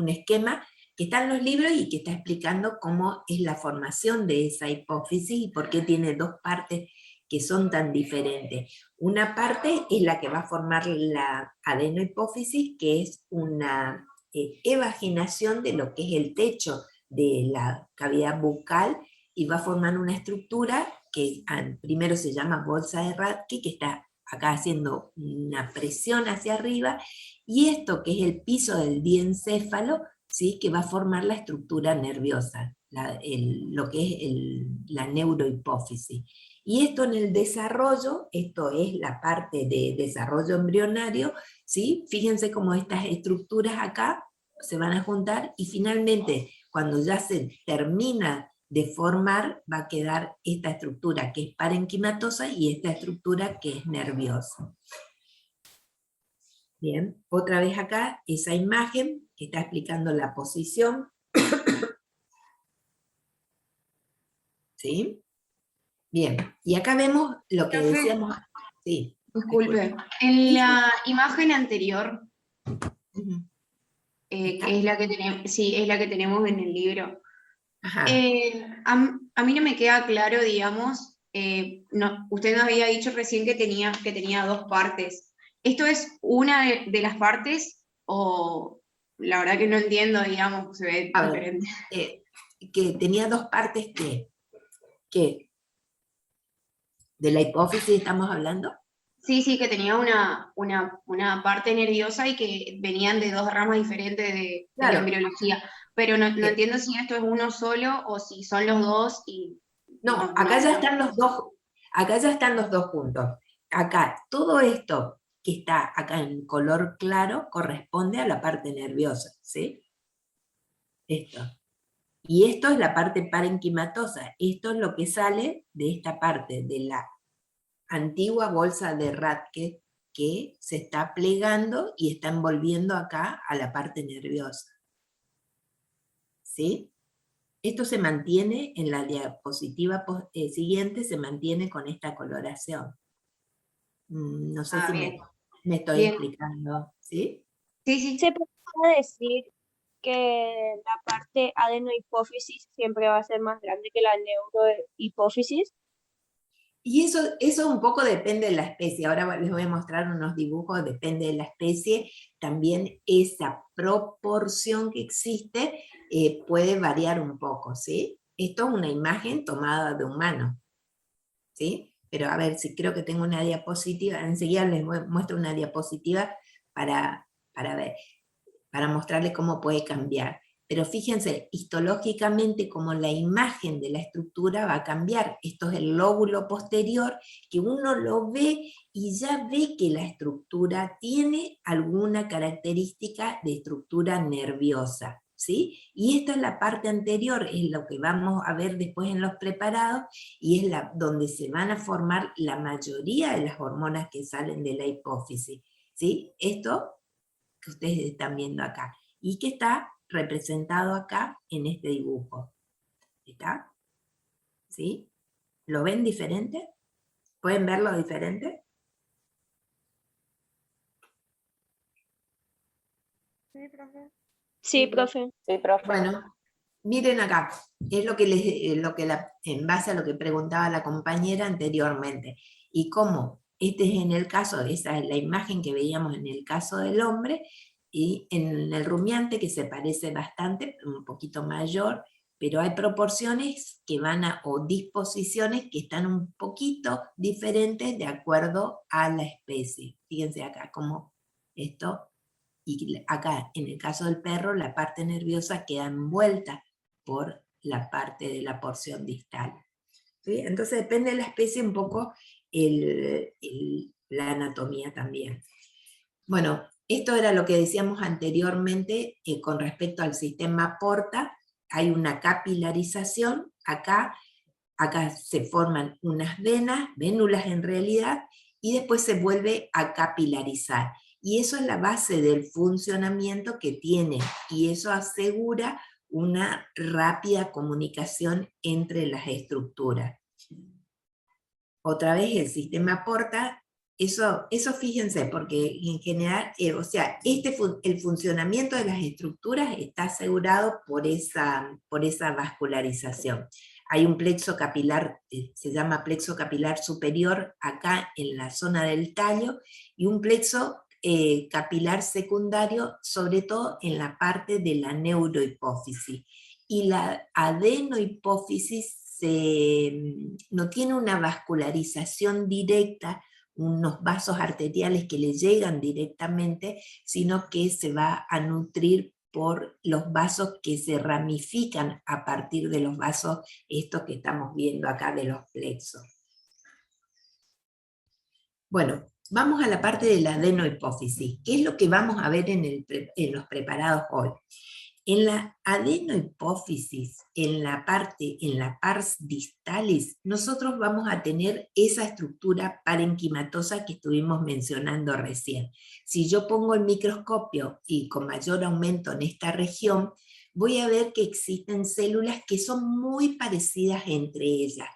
Speaker 1: esquema que está en los libros y que está explicando cómo es la formación de esa hipófisis y por qué tiene dos partes que son tan diferentes. Una parte es la que va a formar la adenohipófisis, que es una evaginación de lo que es el techo de la cavidad bucal y va a formar una estructura que primero se llama bolsa de Rathke, que está acá haciendo una presión hacia arriba, y esto que es el piso del diencéfalo, ¿sí? Que va a formar la estructura nerviosa, lo que es la neurohipófisis. Y esto en el desarrollo, esto es la parte de desarrollo embrionario, ¿sí? Fíjense cómo estas estructuras acá se van a juntar y finalmente cuando ya se termina de formar va a quedar esta estructura que es parenquimatosa y esta estructura que es nerviosa. Bien, otra vez acá esa imagen que está explicando la posición. ¿Sí? Bien, y acá vemos lo que decíamos. Sí.
Speaker 11: Disculpe, en la imagen anterior,
Speaker 1: Ujú.
Speaker 11: que es la que tenemos, sí, es la que tenemos en el libro.
Speaker 1: Ajá.
Speaker 11: A mí no me queda claro, digamos, usted nos había dicho recién que tenía 2 partes. ¿Esto es una de las partes o la verdad que no entiendo, digamos, se ve
Speaker 1: A ver,
Speaker 11: diferente?
Speaker 1: que tenía 2 partes que de la hipófisis estamos hablando.
Speaker 11: Sí, que tenía una parte nerviosa y que venían de 2 ramas diferentes de la
Speaker 1: Claro.
Speaker 11: embriología. Pero no entiendo si esto es uno solo o si son los dos y...
Speaker 1: No, acá ya están los dos, acá ya están los dos juntos. Acá, todo esto que está acá en color claro corresponde a la parte nerviosa, ¿sí? Esto. Y esto es la parte parenquimatosa. Esto es lo que sale de esta parte, de la antigua bolsa de Rathke que se está plegando y está envolviendo acá a la parte nerviosa. ¿Sí? Esto se mantiene en la diapositiva siguiente, se mantiene con esta coloración. No sé si me estoy explicando, ¿sí?
Speaker 11: Sí.
Speaker 12: ¿Se puede decir que la parte adenohipófisis siempre va a ser más grande que la neurohipófisis?
Speaker 1: Y eso un poco depende de la especie. Ahora les voy a mostrar unos dibujos, depende de la especie. También esa proporción que existe puede variar un poco, ¿sí? Esto es una imagen tomada de humano, ¿sí? Pero a ver, si creo que tengo una diapositiva, enseguida les muestro una diapositiva para ver, para mostrarles cómo puede cambiar. Pero fíjense, histológicamente como la imagen de la estructura va a cambiar. Esto es el lóbulo posterior, que uno lo ve y ya ve que la estructura tiene alguna característica de estructura nerviosa, ¿sí? Y esta es la parte anterior, es lo que vamos a ver después en los preparados, y es donde se van a formar la mayoría de las hormonas que salen de la hipófisis, ¿sí? Esto que ustedes están viendo acá, y que está representado acá en este dibujo. ¿Está? ¿Sí? ¿Lo ven diferente? ¿Pueden verlo diferente?
Speaker 12: Sí, profe.
Speaker 5: Sí, profe.
Speaker 1: Bueno, miren acá, es lo que en base a lo que preguntaba la compañera anteriormente, y cómo este es en el caso, esa es la imagen que veíamos en el caso del hombre, y en el rumiante que se parece bastante, un poquito mayor, pero hay proporciones que van o disposiciones que están un poquito diferentes de acuerdo a la especie. Fíjense acá cómo esto, y acá en el caso del perro la parte nerviosa queda envuelta por la parte de la porción distal. ¿Sí? Entonces depende de la especie un poco la anatomía también. Bueno, esto era lo que decíamos anteriormente con respecto al sistema porta. Hay una capilarización, acá se forman unas venas, vénulas en realidad, y después se vuelve a capilarizar. Y eso es la base del funcionamiento que tiene, y eso asegura una rápida comunicación entre las estructuras. Otra vez el sistema porta. Eso fíjense, porque en general, o sea, el funcionamiento de las estructuras está asegurado por esa vascularización. Hay un plexo capilar, se llama plexo capilar superior, acá en la zona del tallo, y un plexo capilar secundario, sobre todo en la parte de la neurohipófisis. Y la adenohipófisis no tiene una vascularización directa, unos vasos arteriales que le llegan directamente, sino que se va a nutrir por los vasos que se ramifican a partir de los vasos estos que estamos viendo acá de los plexos. Bueno, vamos a la parte de la adenohipófisis. ¿Qué es lo que vamos a ver en los preparados hoy? En la adenohipófisis, en la pars distalis, nosotros vamos a tener esa estructura parenquimatosa que estuvimos mencionando recién. Si yo pongo el microscopio y con mayor aumento en esta región, voy a ver que existen células que son muy parecidas entre ellas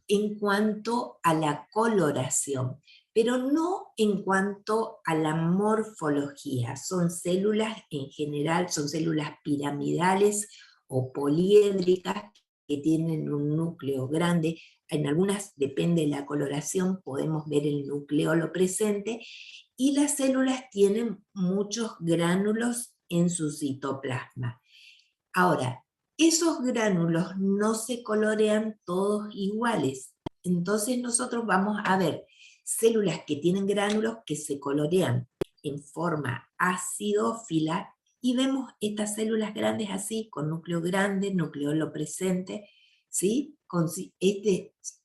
Speaker 1: en cuanto a la coloración, pero no en cuanto a la morfología. Son células en general, son células piramidales o poliédricas que tienen un núcleo grande. En algunas, depende de la coloración, podemos ver el nucleolo presente, y las células tienen muchos gránulos en su citoplasma. Ahora, esos gránulos no se colorean todos iguales. Entonces nosotros vamos a ver células que tienen gránulos que se colorean en forma acidófila, y vemos estas células grandes así, con núcleo grande, nucleolo presente, ¿sí?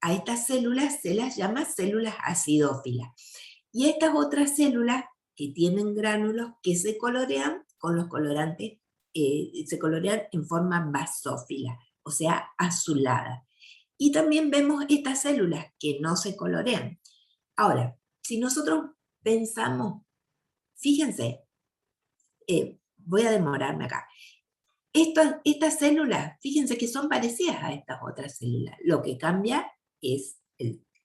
Speaker 1: A estas células se las llama células acidófilas. Y estas otras células que tienen gránulos que se colorean con los colorantes, se colorean en forma basófila, o sea, azulada. Y también vemos estas células que no se colorean. Ahora, si nosotros pensamos, fíjense, voy a demorarme acá. Estas células, fíjense que son parecidas a estas otras células. Lo que cambia es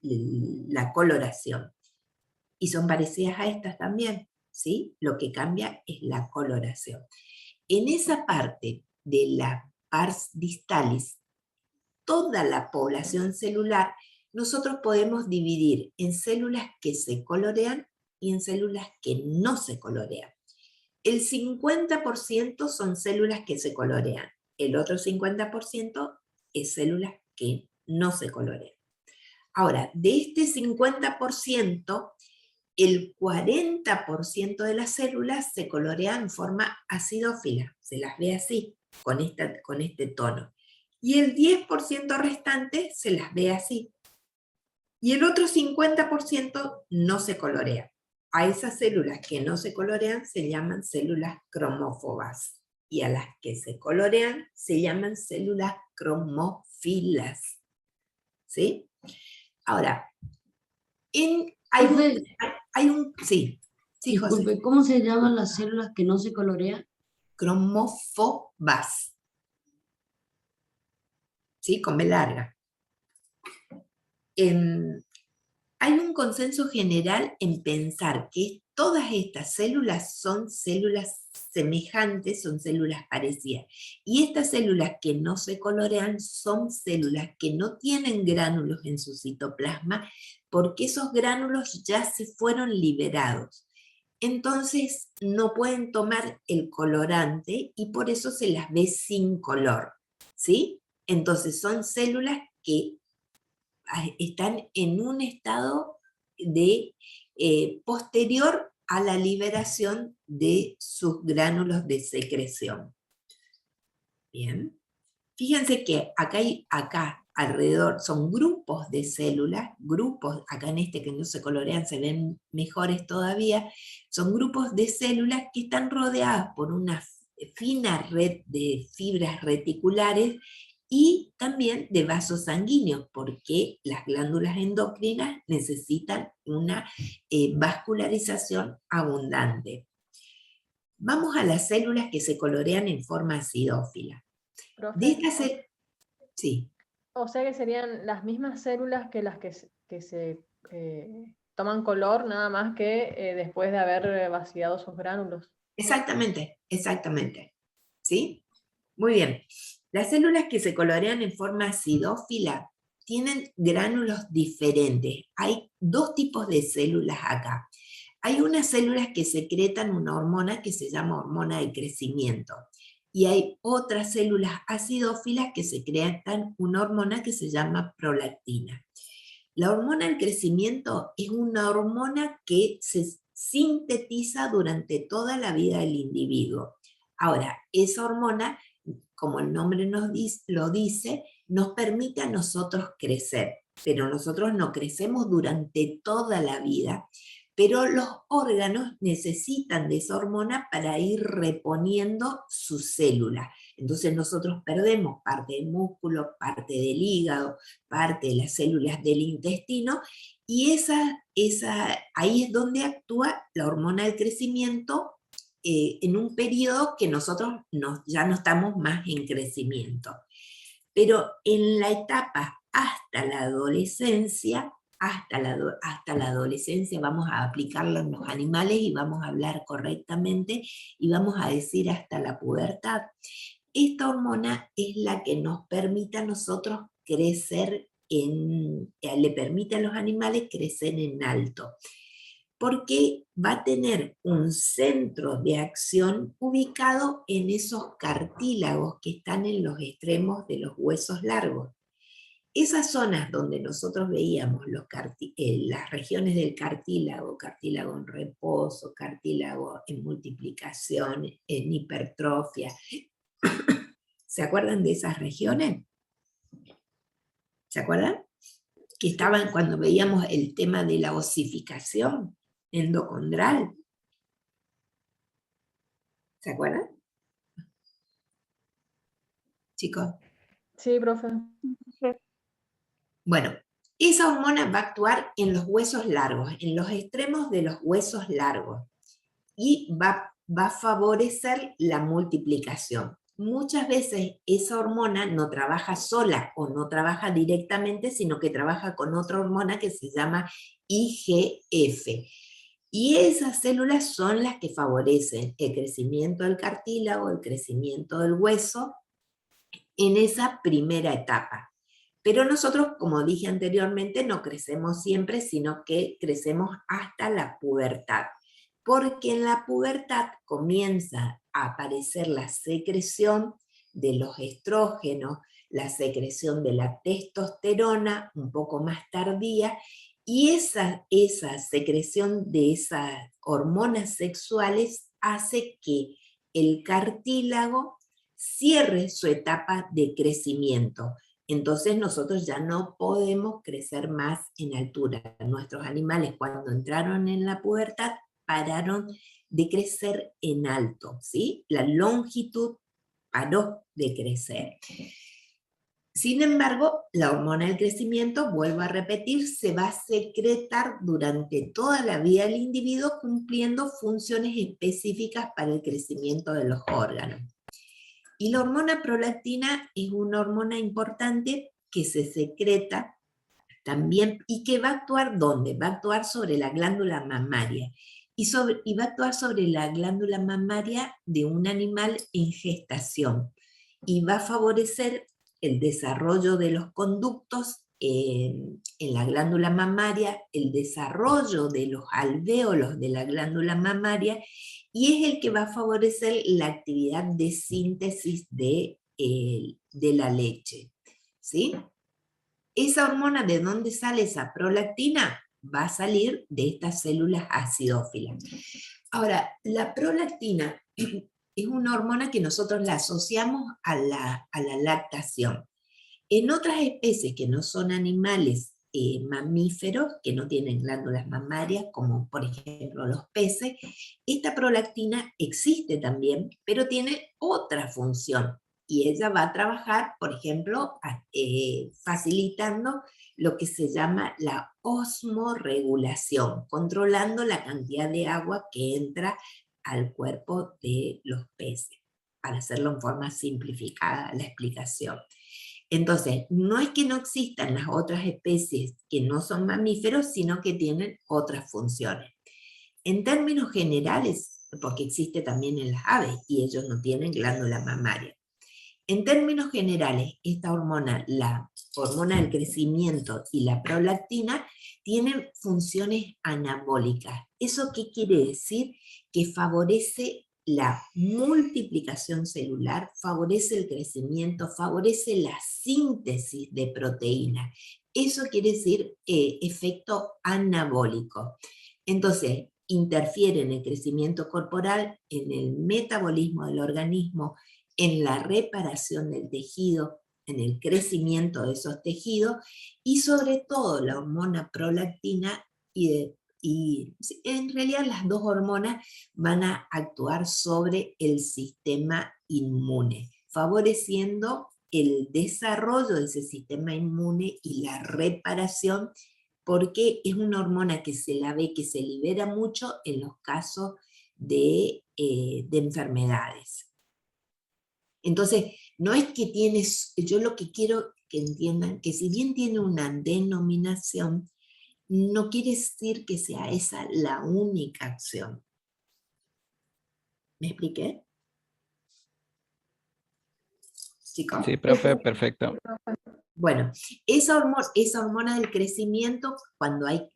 Speaker 1: la coloración. Y son parecidas a estas también, ¿sí? Lo que cambia es la coloración. En esa parte de la pars distalis, toda la población celular, nosotros podemos dividir en células que se colorean y en células que no se colorean. El 50% son células que se colorean, el otro 50% es células que no se colorean. Ahora, de este 50%, el 40% de las células se colorean en forma acidófila, se las ve así, con este tono. Y el 10% restante se las ve así. Y el otro 50% no se colorea. A esas células que no se colorean se llaman células cromófobas. Y a las que se colorean se llaman células cromófilas. ¿Sí? Ahora, sí,
Speaker 13: Disculpe,
Speaker 1: José.
Speaker 13: ¿cómo se llaman las células que no se colorean?
Speaker 1: Cromófobas. ¿Sí? Con B larga. Hay un consenso general en pensar que todas estas células son células semejantes, son células parecidas. Y estas células que no se colorean son células que no tienen gránulos en su citoplasma, porque esos gránulos ya se fueron liberados. Entonces no pueden tomar el colorante y por eso se las ve sin color, ¿sí? Entonces son células que están en un estado de posterior a la liberación de sus gránulos de secreción. Bien. Fíjense que acá alrededor son grupos de células, grupos, acá en este que no se colorean se ven mejores todavía, son grupos de células que están rodeadas por una fina red de fibras reticulares y también de vasos sanguíneos, porque las glándulas endocrinas necesitan una vascularización abundante. Vamos a las células que se colorean en forma acidófila. De estas sí.
Speaker 3: O sea que serían las mismas células que las que se toman color, nada más que después de haber vaciado sus gránulos.
Speaker 1: Exactamente, exactamente. ¿Sí? Muy bien. Las células que se colorean en forma acidófila tienen gránulos diferentes. Hay dos tipos de células acá. Hay unas células que secretan una hormona que se llama hormona de crecimiento. Y hay otras células acidófilas que secretan una hormona que se llama prolactina. La hormona del crecimiento es una hormona que se sintetiza durante toda la vida del individuo. Ahora, esa hormona, como el nombre lo dice, nos permite a nosotros crecer, pero nosotros no crecemos durante toda la vida, pero los órganos necesitan de esa hormona para ir reponiendo sus células. Entonces nosotros perdemos parte del músculo, parte del hígado, parte de las células del intestino, y ahí es donde actúa la hormona del crecimiento en un periodo que nosotros ya no estamos más en crecimiento. Pero en la etapa hasta la adolescencia, hasta la adolescencia, vamos a aplicarla en los animales y vamos a hablar correctamente y vamos a decir hasta la pubertad. Esta hormona es la que nos permite a nosotros crecer le permite a los animales crecer en alto, porque va a tener un centro de acción ubicado en esos cartílagos que están en los extremos de los huesos largos. Esas zonas donde nosotros veíamos las regiones del cartílago, cartílago en reposo, cartílago en multiplicación, en hipertrofia, ¿se acuerdan de esas regiones? ¿Se acuerdan? Que estaban cuando veíamos el tema de la osificación endocondral. ¿Se acuerdan? Chicos.
Speaker 3: Sí, profe.
Speaker 1: Bueno, esa hormona va a actuar en los huesos largos, en los extremos de los huesos largos, y va a favorecer la multiplicación. Muchas veces esa hormona no trabaja sola o no trabaja directamente, sino que trabaja con otra hormona que se llama IGF. Y esas células son las que favorecen el crecimiento del cartílago, el crecimiento del hueso, en esa primera etapa. Pero nosotros, como dije anteriormente, no crecemos siempre, sino que crecemos hasta la pubertad. Porque en la pubertad comienza a aparecer la secreción de los estrógenos, la secreción de la testosterona, un poco más tardía, y esa secreción de esas hormonas sexuales hace que el cartílago cierre su etapa de crecimiento. Entonces nosotros ya no podemos crecer más en altura. Nuestros animales, cuando entraron en la pubertad, pararon de crecer en alto, ¿sí? La longitud paró de crecer. Sin embargo, la hormona del crecimiento, vuelvo a repetir, se va a secretar durante toda la vida del individuo, cumpliendo funciones específicas para el crecimiento de los órganos. Y la hormona prolactina es una hormona importante que se secreta también y que va a actuar ¿dónde? Va a actuar sobre la glándula mamaria. Y va a actuar sobre la glándula mamaria de un animal en gestación. Y va a favorecer el desarrollo de los conductos en la glándula mamaria, el desarrollo de los alvéolos de la glándula mamaria, y es el que va a favorecer la actividad de síntesis de la leche. ¿Sí? ¿Esa hormona de dónde sale esa prolactina? Va a salir de estas células acidófilas. Ahora, la prolactina es una hormona que nosotros la asociamos a la lactación. En otras especies que no son animales mamíferos, que no tienen glándulas mamarias, como por ejemplo los peces, esta prolactina existe también, pero tiene otra función. Y ella va a trabajar, por ejemplo, facilitando lo que se llama la osmorregulación, controlando la cantidad de agua que entra al cuerpo de los peces, para hacerlo en forma simplificada la explicación. Entonces, no es que no existan las otras especies que no son mamíferos, sino que tienen otras funciones. En términos generales, porque existe también en las aves, y ellos no tienen glándula mamaria. En términos generales, esta hormona, la hormona del crecimiento y la prolactina, tienen funciones anabólicas. ¿Eso qué quiere decir? Que favorece la multiplicación celular, favorece el crecimiento, favorece la síntesis de proteínas. Eso quiere decir efecto anabólico. Entonces, interfiere en el crecimiento corporal, en el metabolismo del organismo, en la reparación del tejido, en el crecimiento de esos tejidos, y sobre todo la hormona prolactina y en realidad las dos hormonas van a actuar sobre el sistema inmune, favoreciendo el desarrollo de ese sistema inmune y la reparación, porque es una hormona que se la ve que se libera mucho en los casos de enfermedades. Entonces, no es que tienes, yo lo que quiero que entiendan, que si bien tiene una denominación, no quiere decir que sea esa la única acción. ¿Me expliqué? Chicos.
Speaker 14: Sí, profe, perfecto.
Speaker 1: Bueno, esa hormona del crecimiento, cuando hay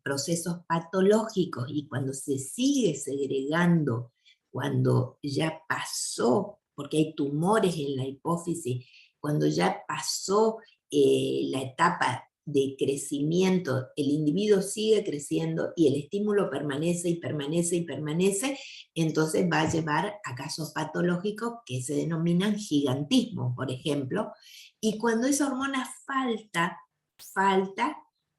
Speaker 1: procesos patológicos y cuando se sigue segregando, cuando ya pasó, porque hay tumores en la hipófisis, cuando ya pasó la etapa de crecimiento, el individuo sigue creciendo y el estímulo permanece y permanece y permanece, entonces va a llevar a casos patológicos que se denominan gigantismo, por ejemplo, y cuando esa hormona falta,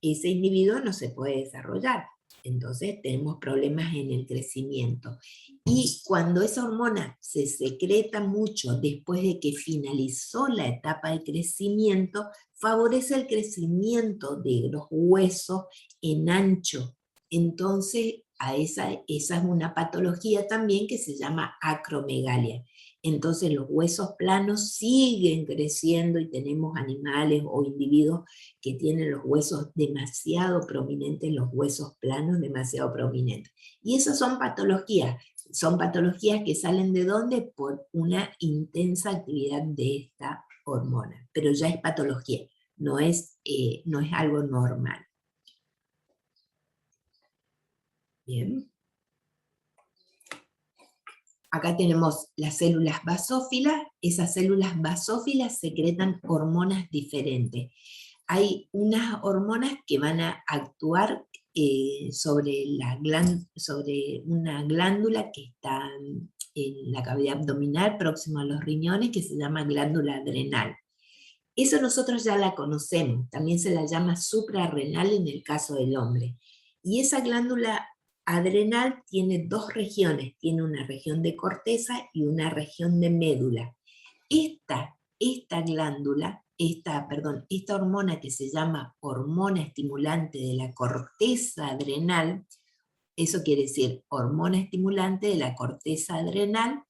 Speaker 1: ese individuo no se puede desarrollar. Entonces tenemos problemas en el crecimiento. Y cuando esa hormona se secreta mucho después de que finalizó la etapa de crecimiento, favorece el crecimiento de los huesos en ancho. Entonces esa es una patología también que se llama acromegalia. Entonces los huesos planos siguen creciendo y tenemos animales o individuos que tienen los huesos demasiado prominentes, los huesos planos demasiado prominentes. Y esas son patologías que salen ¿de dónde? Por una intensa actividad de esta hormona, pero ya es patología, no es algo normal. Bien. Acá tenemos las células basófilas. Esas células basófilas secretan hormonas diferentes. Hay unas hormonas que van a actuar sobre una glándula que está en la cavidad abdominal, próximo a los riñones, que se llama glándula adrenal. Eso nosotros ya la conocemos, también se la llama suprarrenal en el caso del hombre. Y esa glándula adrenal tiene dos regiones, tiene una región de corteza y una región de médula. Esta hormona que se llama hormona estimulante de la corteza adrenal, eso quiere decir hormona estimulante de la corteza adrenal,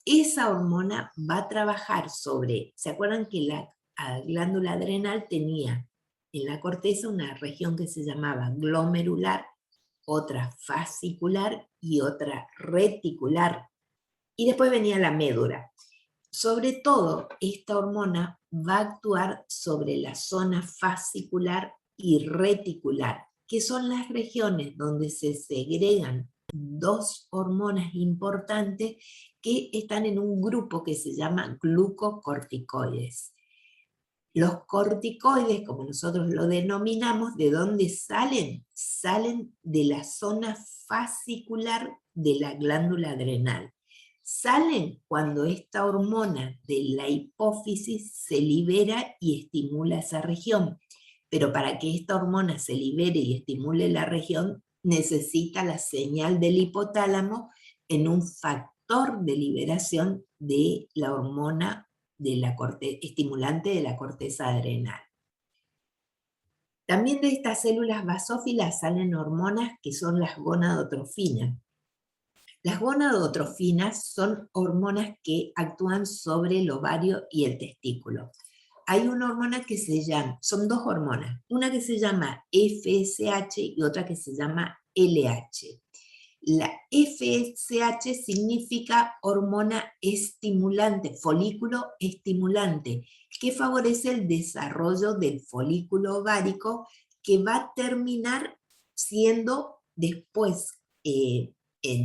Speaker 1: esa hormona va a trabajar sobre, ¿se acuerdan que la glándula adrenal tenía en la corteza una región que se llamaba glomerular, otra fascicular y otra reticular? Y después venía la médula. Sobre todo, esta hormona va a actuar sobre la zona fascicular y reticular, que son las regiones donde se segregan dos hormonas importantes que están en un grupo que se llama glucocorticoides. Los corticoides, como nosotros lo denominamos, ¿de dónde salen? Salen de la zona fascicular de la glándula adrenal. Salen cuando esta hormona de la hipófisis se libera y estimula esa región. Pero para que esta hormona se libere y estimule la región, necesita la señal del hipotálamo en un factor de liberación de la hormona de la estimulante de la corteza adrenal. También de estas células basófilas salen hormonas que son las gonadotrofinas. Las gonadotrofinas son hormonas que actúan sobre el ovario y el testículo. Hay una hormona que se llama, son dos hormonas, una que se llama FSH y otra que se llama LH. La FSH significa hormona estimulante, folículo estimulante, que favorece el desarrollo del folículo ovárico, que va a terminar siendo después,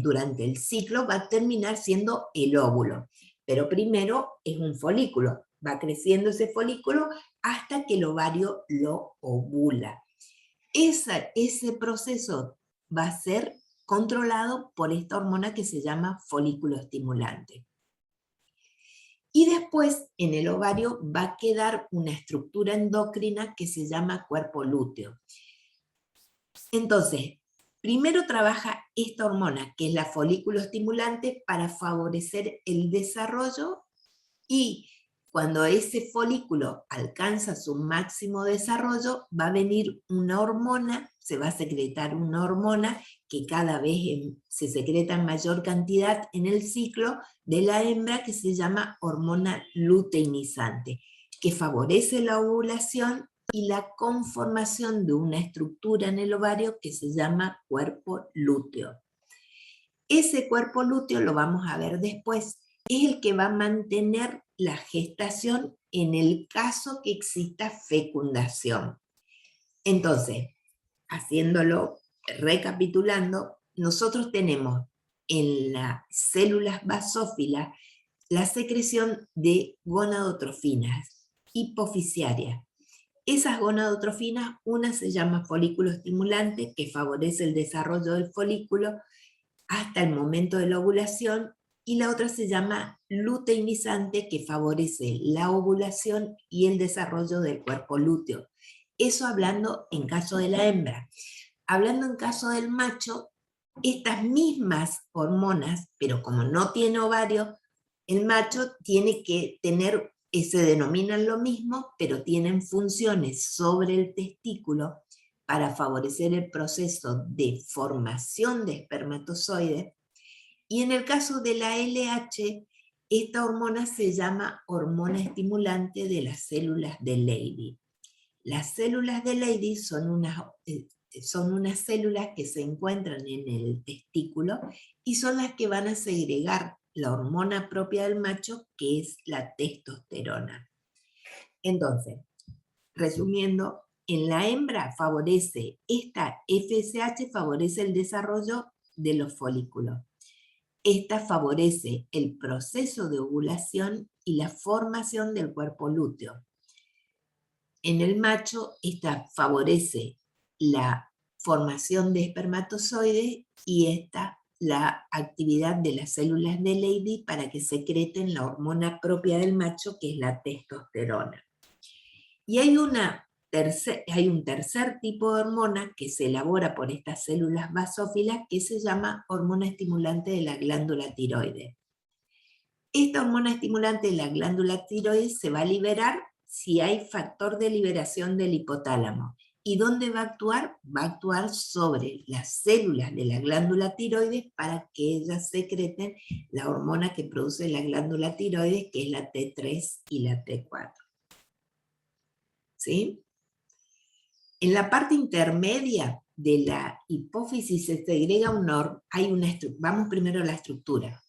Speaker 1: durante el ciclo, va a terminar siendo el óvulo. Pero primero es un folículo, va creciendo ese folículo hasta que el ovario lo ovula. Ese proceso va a ser controlado por esta hormona que se llama folículo estimulante. Y después en el ovario va a quedar una estructura endocrina que se llama cuerpo lúteo. Entonces, primero trabaja esta hormona, que es la folículo estimulante, para favorecer el desarrollo, y cuando ese folículo alcanza su máximo desarrollo, va a venir una hormona, se va a secretar una hormona que cada vez se secreta en mayor cantidad en el ciclo de la hembra, que se llama hormona luteinizante, que favorece la ovulación y la conformación de una estructura en el ovario que se llama cuerpo lúteo. Ese cuerpo lúteo, lo vamos a ver después, es el que va a mantener la gestación en el caso que exista fecundación. Entonces, recapitulando, nosotros tenemos en las células basófilas la secreción de gonadotrofinas hipofisiarias. Esas gonadotrofinas, una se llama folículo estimulante, que favorece el desarrollo del folículo hasta el momento de la ovulación, y la otra se llama luteinizante, que favorece la ovulación y el desarrollo del cuerpo lúteo. Eso hablando en caso de la hembra. Hablando en caso del macho, estas mismas hormonas, pero como no tiene ovario, el macho tiene que tener, se denominan lo mismo, pero tienen funciones sobre el testículo para favorecer el proceso de formación de espermatozoides. Y en el caso de la LH, esta hormona se llama hormona estimulante de las células de Leydig. Las células de Leydig son unas células que se encuentran en el testículo y son las que van a segregar la hormona propia del macho, que es la testosterona. Entonces, resumiendo, en la hembra favorece, esta FSH favorece el desarrollo de los folículos. Esta favorece el proceso de ovulación y la formación del cuerpo lúteo. En el macho, esta favorece la formación de espermatozoides y esta la actividad de las células de Leydig para que secreten la hormona propia del macho, que es la testosterona. Y hay un tercer tipo de hormona que se elabora por estas células basófilas, que se llama hormona estimulante de la glándula tiroides. Esta hormona estimulante de la glándula tiroides se va a liberar si hay factor de liberación del hipotálamo. ¿Y dónde va a actuar? Va a actuar sobre las células de la glándula tiroides para que ellas secreten la hormona que produce la glándula tiroides, que es la T3 y la T4. ¿Sí? En la parte intermedia de la hipófisis se segrega vamos primero a la estructura.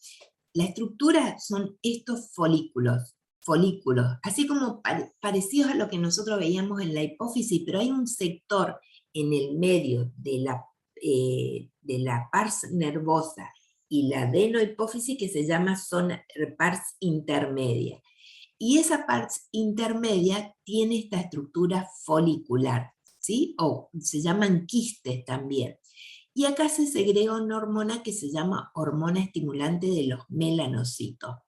Speaker 1: La estructura son estos folículos, así como parecidos a lo que nosotros veíamos en la hipófisis, pero hay un sector en el medio de la pars nervosa y la adenohipófisis que se llama pars intermedia. Y esa pars intermedia tiene esta estructura folicular, ¿sí? O se llaman quistes también. Y acá se segrega una hormona que se llama hormona estimulante de los melanocitos.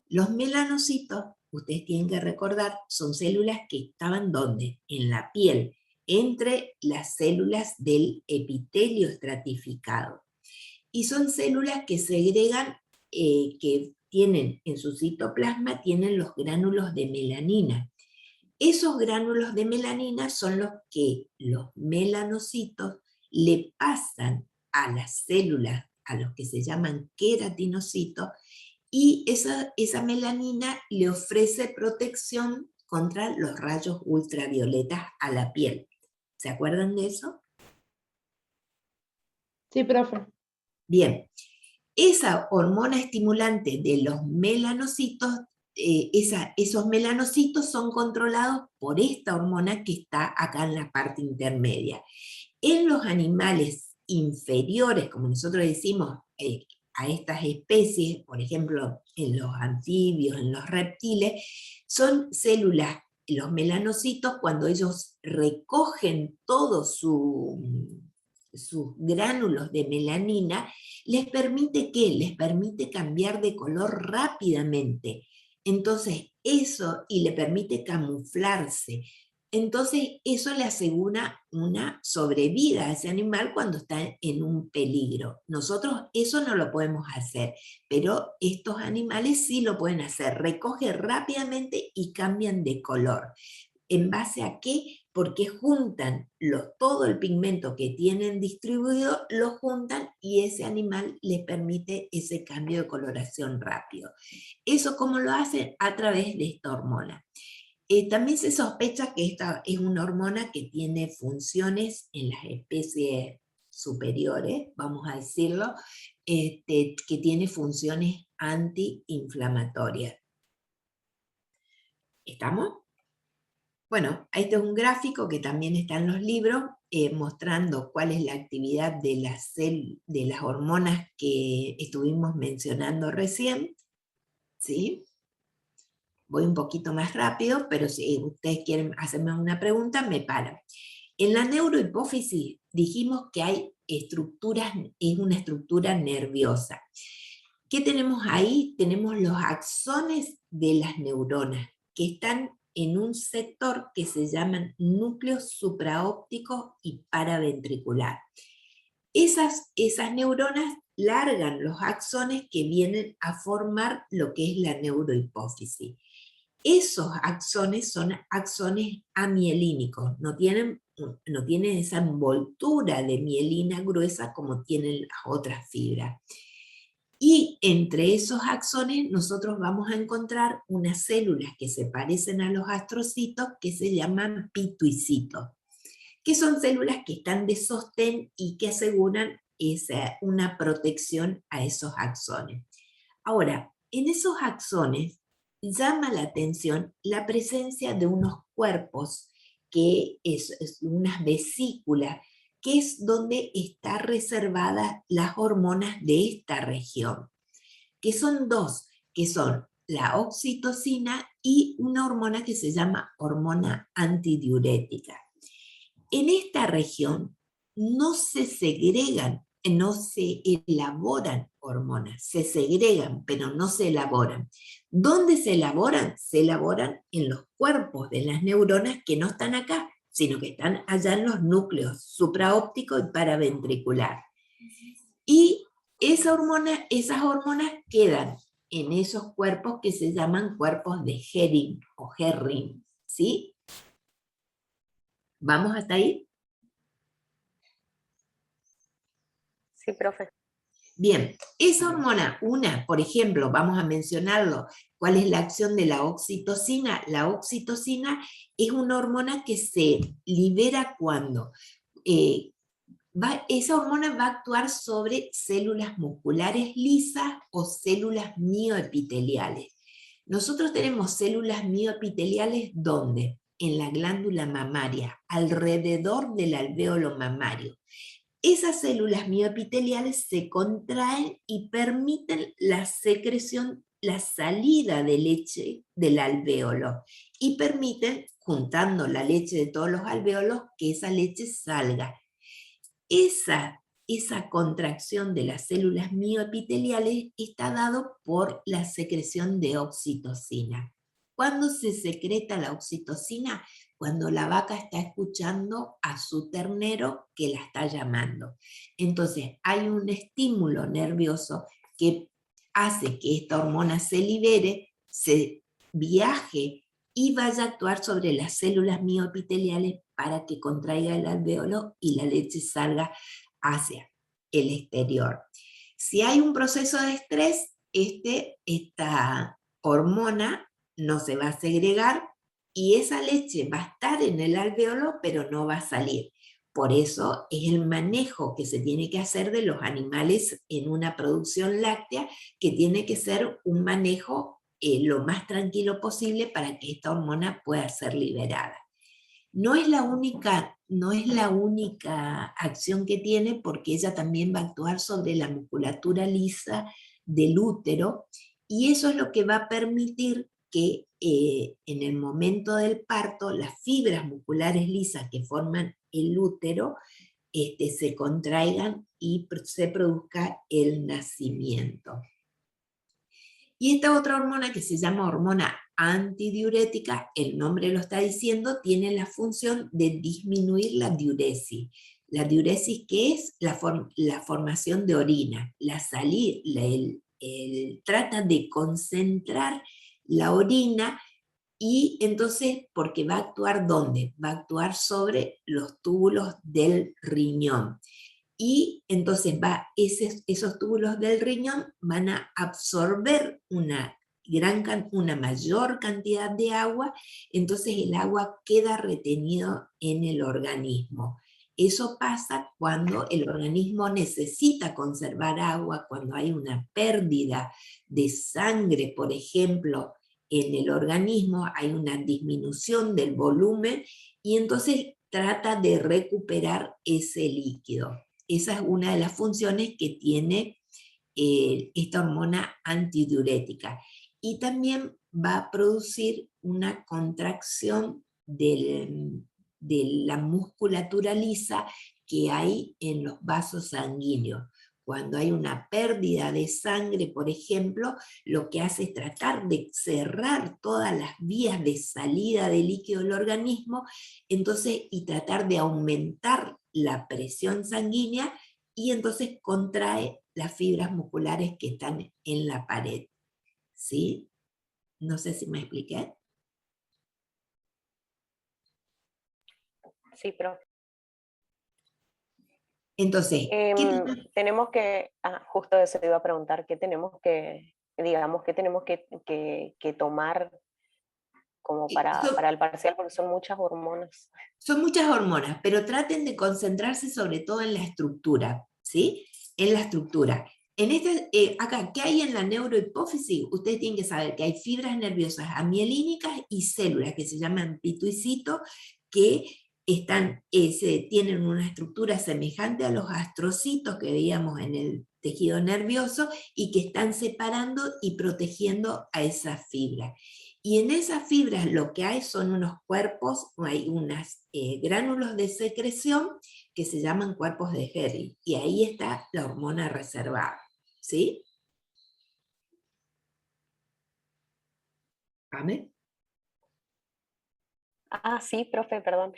Speaker 1: Los melanocitos, ustedes tienen que recordar, son células que estaban ¿dónde? En la piel, entre las células del epitelio estratificado. Y son células que segregan, que tienen en su citoplasma, tienen los gránulos de melanina. Esos gránulos de melanina son los que los melanocitos le pasan a las células, a los que se llaman queratinocitos, y esa melanina le ofrece protección contra los rayos ultravioletas a la piel. ¿Se acuerdan de eso?
Speaker 7: Sí, profe.
Speaker 1: Bien. Esa hormona estimulante de los melanocitos, esos melanocitos son controlados por esta hormona que está acá en la parte intermedia. En los animales inferiores, como nosotros decimos, a estas especies, por ejemplo, en los anfibios, en los reptiles, son células, los melanocitos, cuando ellos recogen todos sus gránulos de melanina, les permite ¿qué? Les permite cambiar de color rápidamente. Entonces, eso, y le permite camuflarse. Entonces, eso le asegura una sobrevida a ese animal cuando está en un peligro. Nosotros eso no lo podemos hacer, pero estos animales sí lo pueden hacer. Recogen rápidamente y cambian de color. ¿En base a qué? Porque juntan todo el pigmento que tienen distribuido, lo juntan y ese animal les permite ese cambio de coloración rápido. ¿Eso cómo lo hacen? A través de esta hormona. También se sospecha que esta es una hormona que tiene funciones en las especies superiores, vamos a decirlo, que tiene funciones antiinflamatorias. ¿Estamos? Bueno, este es un gráfico que también está en los libros, mostrando cuál es la actividad de las hormonas que estuvimos mencionando recién, ¿sí? Voy un poquito más rápido, pero si ustedes quieren hacerme una pregunta, me paran. En la neurohipófisis dijimos que hay estructuras, es una estructura nerviosa. ¿Qué tenemos ahí? Tenemos los axones de las neuronas, que están en un sector que se llaman núcleos supraópticos y paraventricular. Esas neuronas largan los axones que vienen a formar lo que es la neurohipófisis. Esos axones son axones amielínicos, no tienen esa envoltura de mielina gruesa como tienen las otras fibras. Y entre esos axones nosotros vamos a encontrar unas células que se parecen a los astrocitos que se llaman pituicitos, que son células que están de sostén y que aseguran una protección a esos axones. Ahora, en esos axones llama la atención la presencia de unos cuerpos, que es unas vesículas, que es donde está reservadas las hormonas de esta región, que son dos, que son la oxitocina y una hormona que se llama hormona antidiurética. En esta región no se segregan, no se elaboran hormonas, se segregan, pero no se elaboran. ¿Dónde se elaboran? Se elaboran en los cuerpos de las neuronas que no están acá, sino que están allá en los núcleos supraóptico y paraventricular. Y esas hormonas quedan en esos cuerpos que se llaman cuerpos de Hering o Herring, ¿sí? ¿Vamos hasta ahí?
Speaker 5: Sí, profe.
Speaker 1: Bien, esa hormona, por ejemplo, vamos a mencionarlo, ¿cuál es la acción de la oxitocina? La oxitocina es una hormona que se libera cuando esa hormona va a actuar sobre células musculares lisas o células mioepiteliales. Nosotros tenemos células mioepiteliales ¿dónde? En la glándula mamaria, alrededor del alvéolo mamario. Esas células mioepiteliales se contraen y permiten la secreción, la salida de leche del alvéolo y permiten, juntando la leche de todos los alvéolos, que esa leche salga. Esa contracción de las células mioepiteliales está dado por la secreción de oxitocina. ¿Cuándo se secreta la oxitocina? Cuando la vaca está escuchando a su ternero que la está llamando. Entonces hay un estímulo nervioso que hace que esta hormona se libere, se viaje y vaya a actuar sobre las células mioepiteliales para que contraiga el alvéolo y la leche salga hacia el exterior. Si hay un proceso de estrés, esta hormona no se va a segregar y esa leche va a estar en el alvéolo, pero no va a salir. Por eso es el manejo que se tiene que hacer de los animales en una producción láctea, que tiene que ser un manejo lo más tranquilo posible para que esta hormona pueda ser liberada. No es la única acción que tiene, porque ella también va a actuar sobre la musculatura lisa del útero, y eso es lo que va a permitir que en el momento del parto las fibras musculares lisas que forman el útero se contraigan y se produzca el nacimiento. Y esta otra hormona que se llama hormona antidiurética, el nombre lo está diciendo, tiene la función de disminuir la diuresis. La diuresis, ¿qué es? La formación de orina. Trata de concentrar la orina, y entonces, porque va a actuar ¿dónde? Va a actuar sobre los túbulos del riñón. Y entonces esos túbulos del riñón van a absorber una una mayor cantidad de agua, entonces el agua queda retenido en el organismo. Eso pasa cuando el organismo necesita conservar agua, cuando hay una pérdida de sangre, por ejemplo, en el organismo, hay una disminución del volumen y entonces trata de recuperar ese líquido. Esa es una de las funciones que tiene esta hormona antidiurética. Y también va a producir una contracción de la musculatura lisa que hay en los vasos sanguíneos. Cuando hay una pérdida de sangre, por ejemplo, lo que hace es tratar de cerrar todas las vías de salida de líquido del organismo, entonces, y tratar de aumentar la presión sanguínea, y entonces contrae las fibras musculares que están en la pared. ¿Sí? No sé si me expliqué.
Speaker 5: Sí, pero
Speaker 1: entonces,
Speaker 5: tenemos que, justo eso iba a preguntar, ¿qué tenemos que, digamos, qué tenemos que tomar como para el parcial? Porque son muchas hormonas.
Speaker 1: Son muchas hormonas, pero traten de concentrarse sobre todo en la estructura, ¿sí? En la estructura. En acá, ¿qué hay en la neurohipófisis? Ustedes tienen que saber que hay fibras nerviosas amielínicas y células que se llaman pituicito, que tienen una estructura semejante a los astrocitos que veíamos en el tejido nervioso y que están separando y protegiendo a esas fibras. Y en esas fibras lo que hay son unos cuerpos, hay unos gránulos de secreción que se llaman cuerpos de Henry, y ahí está la hormona reservada, ¿sí? ¿Amén?
Speaker 5: Sí, profe, perdón.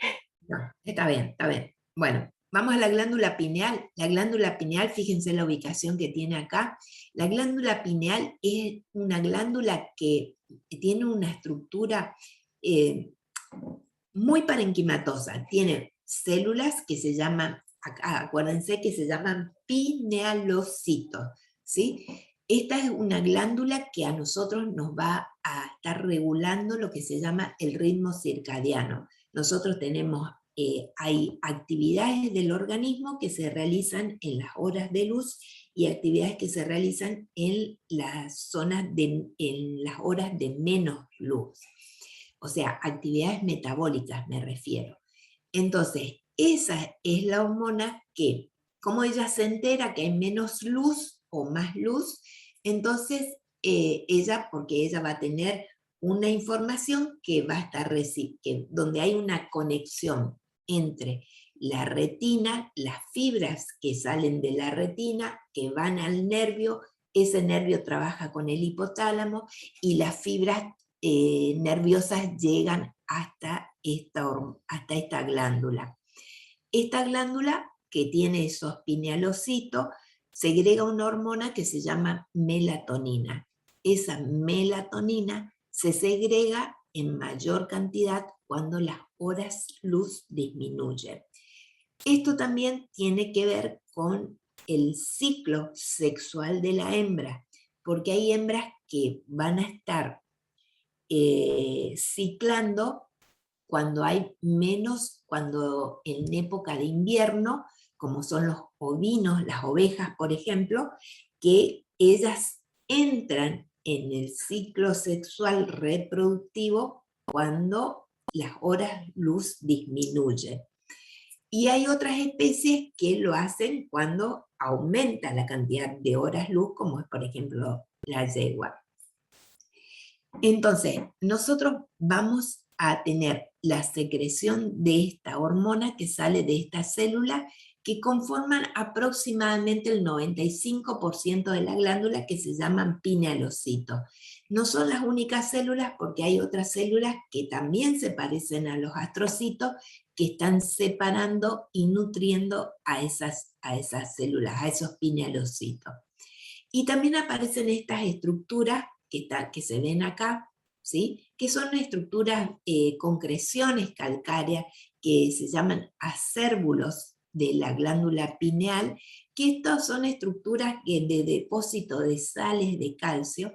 Speaker 1: No, está bien, está bien. Bueno, vamos a la glándula pineal. La glándula pineal, fíjense la ubicación que tiene acá. La glándula pineal es una glándula que tiene una estructura muy parenquimatosa. Tiene células que se llaman, acá, acuérdense que se llaman pinealocitos, ¿sí? Esta es una glándula que a nosotros nos va a estar regulando lo que se llama el ritmo circadiano. Nosotros tenemos, hay actividades del organismo que se realizan en las horas de luz y actividades que se realizan en las zonas en las horas de menos luz. O sea, actividades metabólicas me refiero. Entonces, esa es la hormona que, como ella se entera que hay menos luz o más luz, entonces porque ella va a tener una información que va a estar donde hay una conexión entre la retina, las fibras que salen de la retina, que van al nervio, ese nervio trabaja con el hipotálamo y las fibras nerviosas llegan hasta esta glándula. Esta glándula, que tiene esos pinealocitos, segrega una hormona que se llama melatonina. Esa melatonina se segrega en mayor cantidad cuando las horas luz disminuyen. Esto también tiene que ver con el ciclo sexual de la hembra, porque hay hembras que van a estar ciclando cuando hay menos, cuando en época de invierno, como son los ovinos, las ovejas, por ejemplo, que ellas entran en el ciclo sexual reproductivo cuando las horas luz disminuyen. Y hay otras especies que lo hacen cuando aumenta la cantidad de horas luz, como es, por ejemplo, la yegua. Entonces, nosotros vamos a tener la secreción de esta hormona que sale de esta célula, que conforman aproximadamente el 95% de la glándula, que se llaman pinealocitos. No son las únicas células, porque hay otras células que también se parecen a los astrocitos, que están separando y nutriendo a esas células, a esos pinealocitos. Y también aparecen estas estructuras que se ven acá, ¿sí? Que son estructuras concreciones calcáreas que se llaman acérbulos de la glándula pineal, que estas son estructuras de depósito de sales de calcio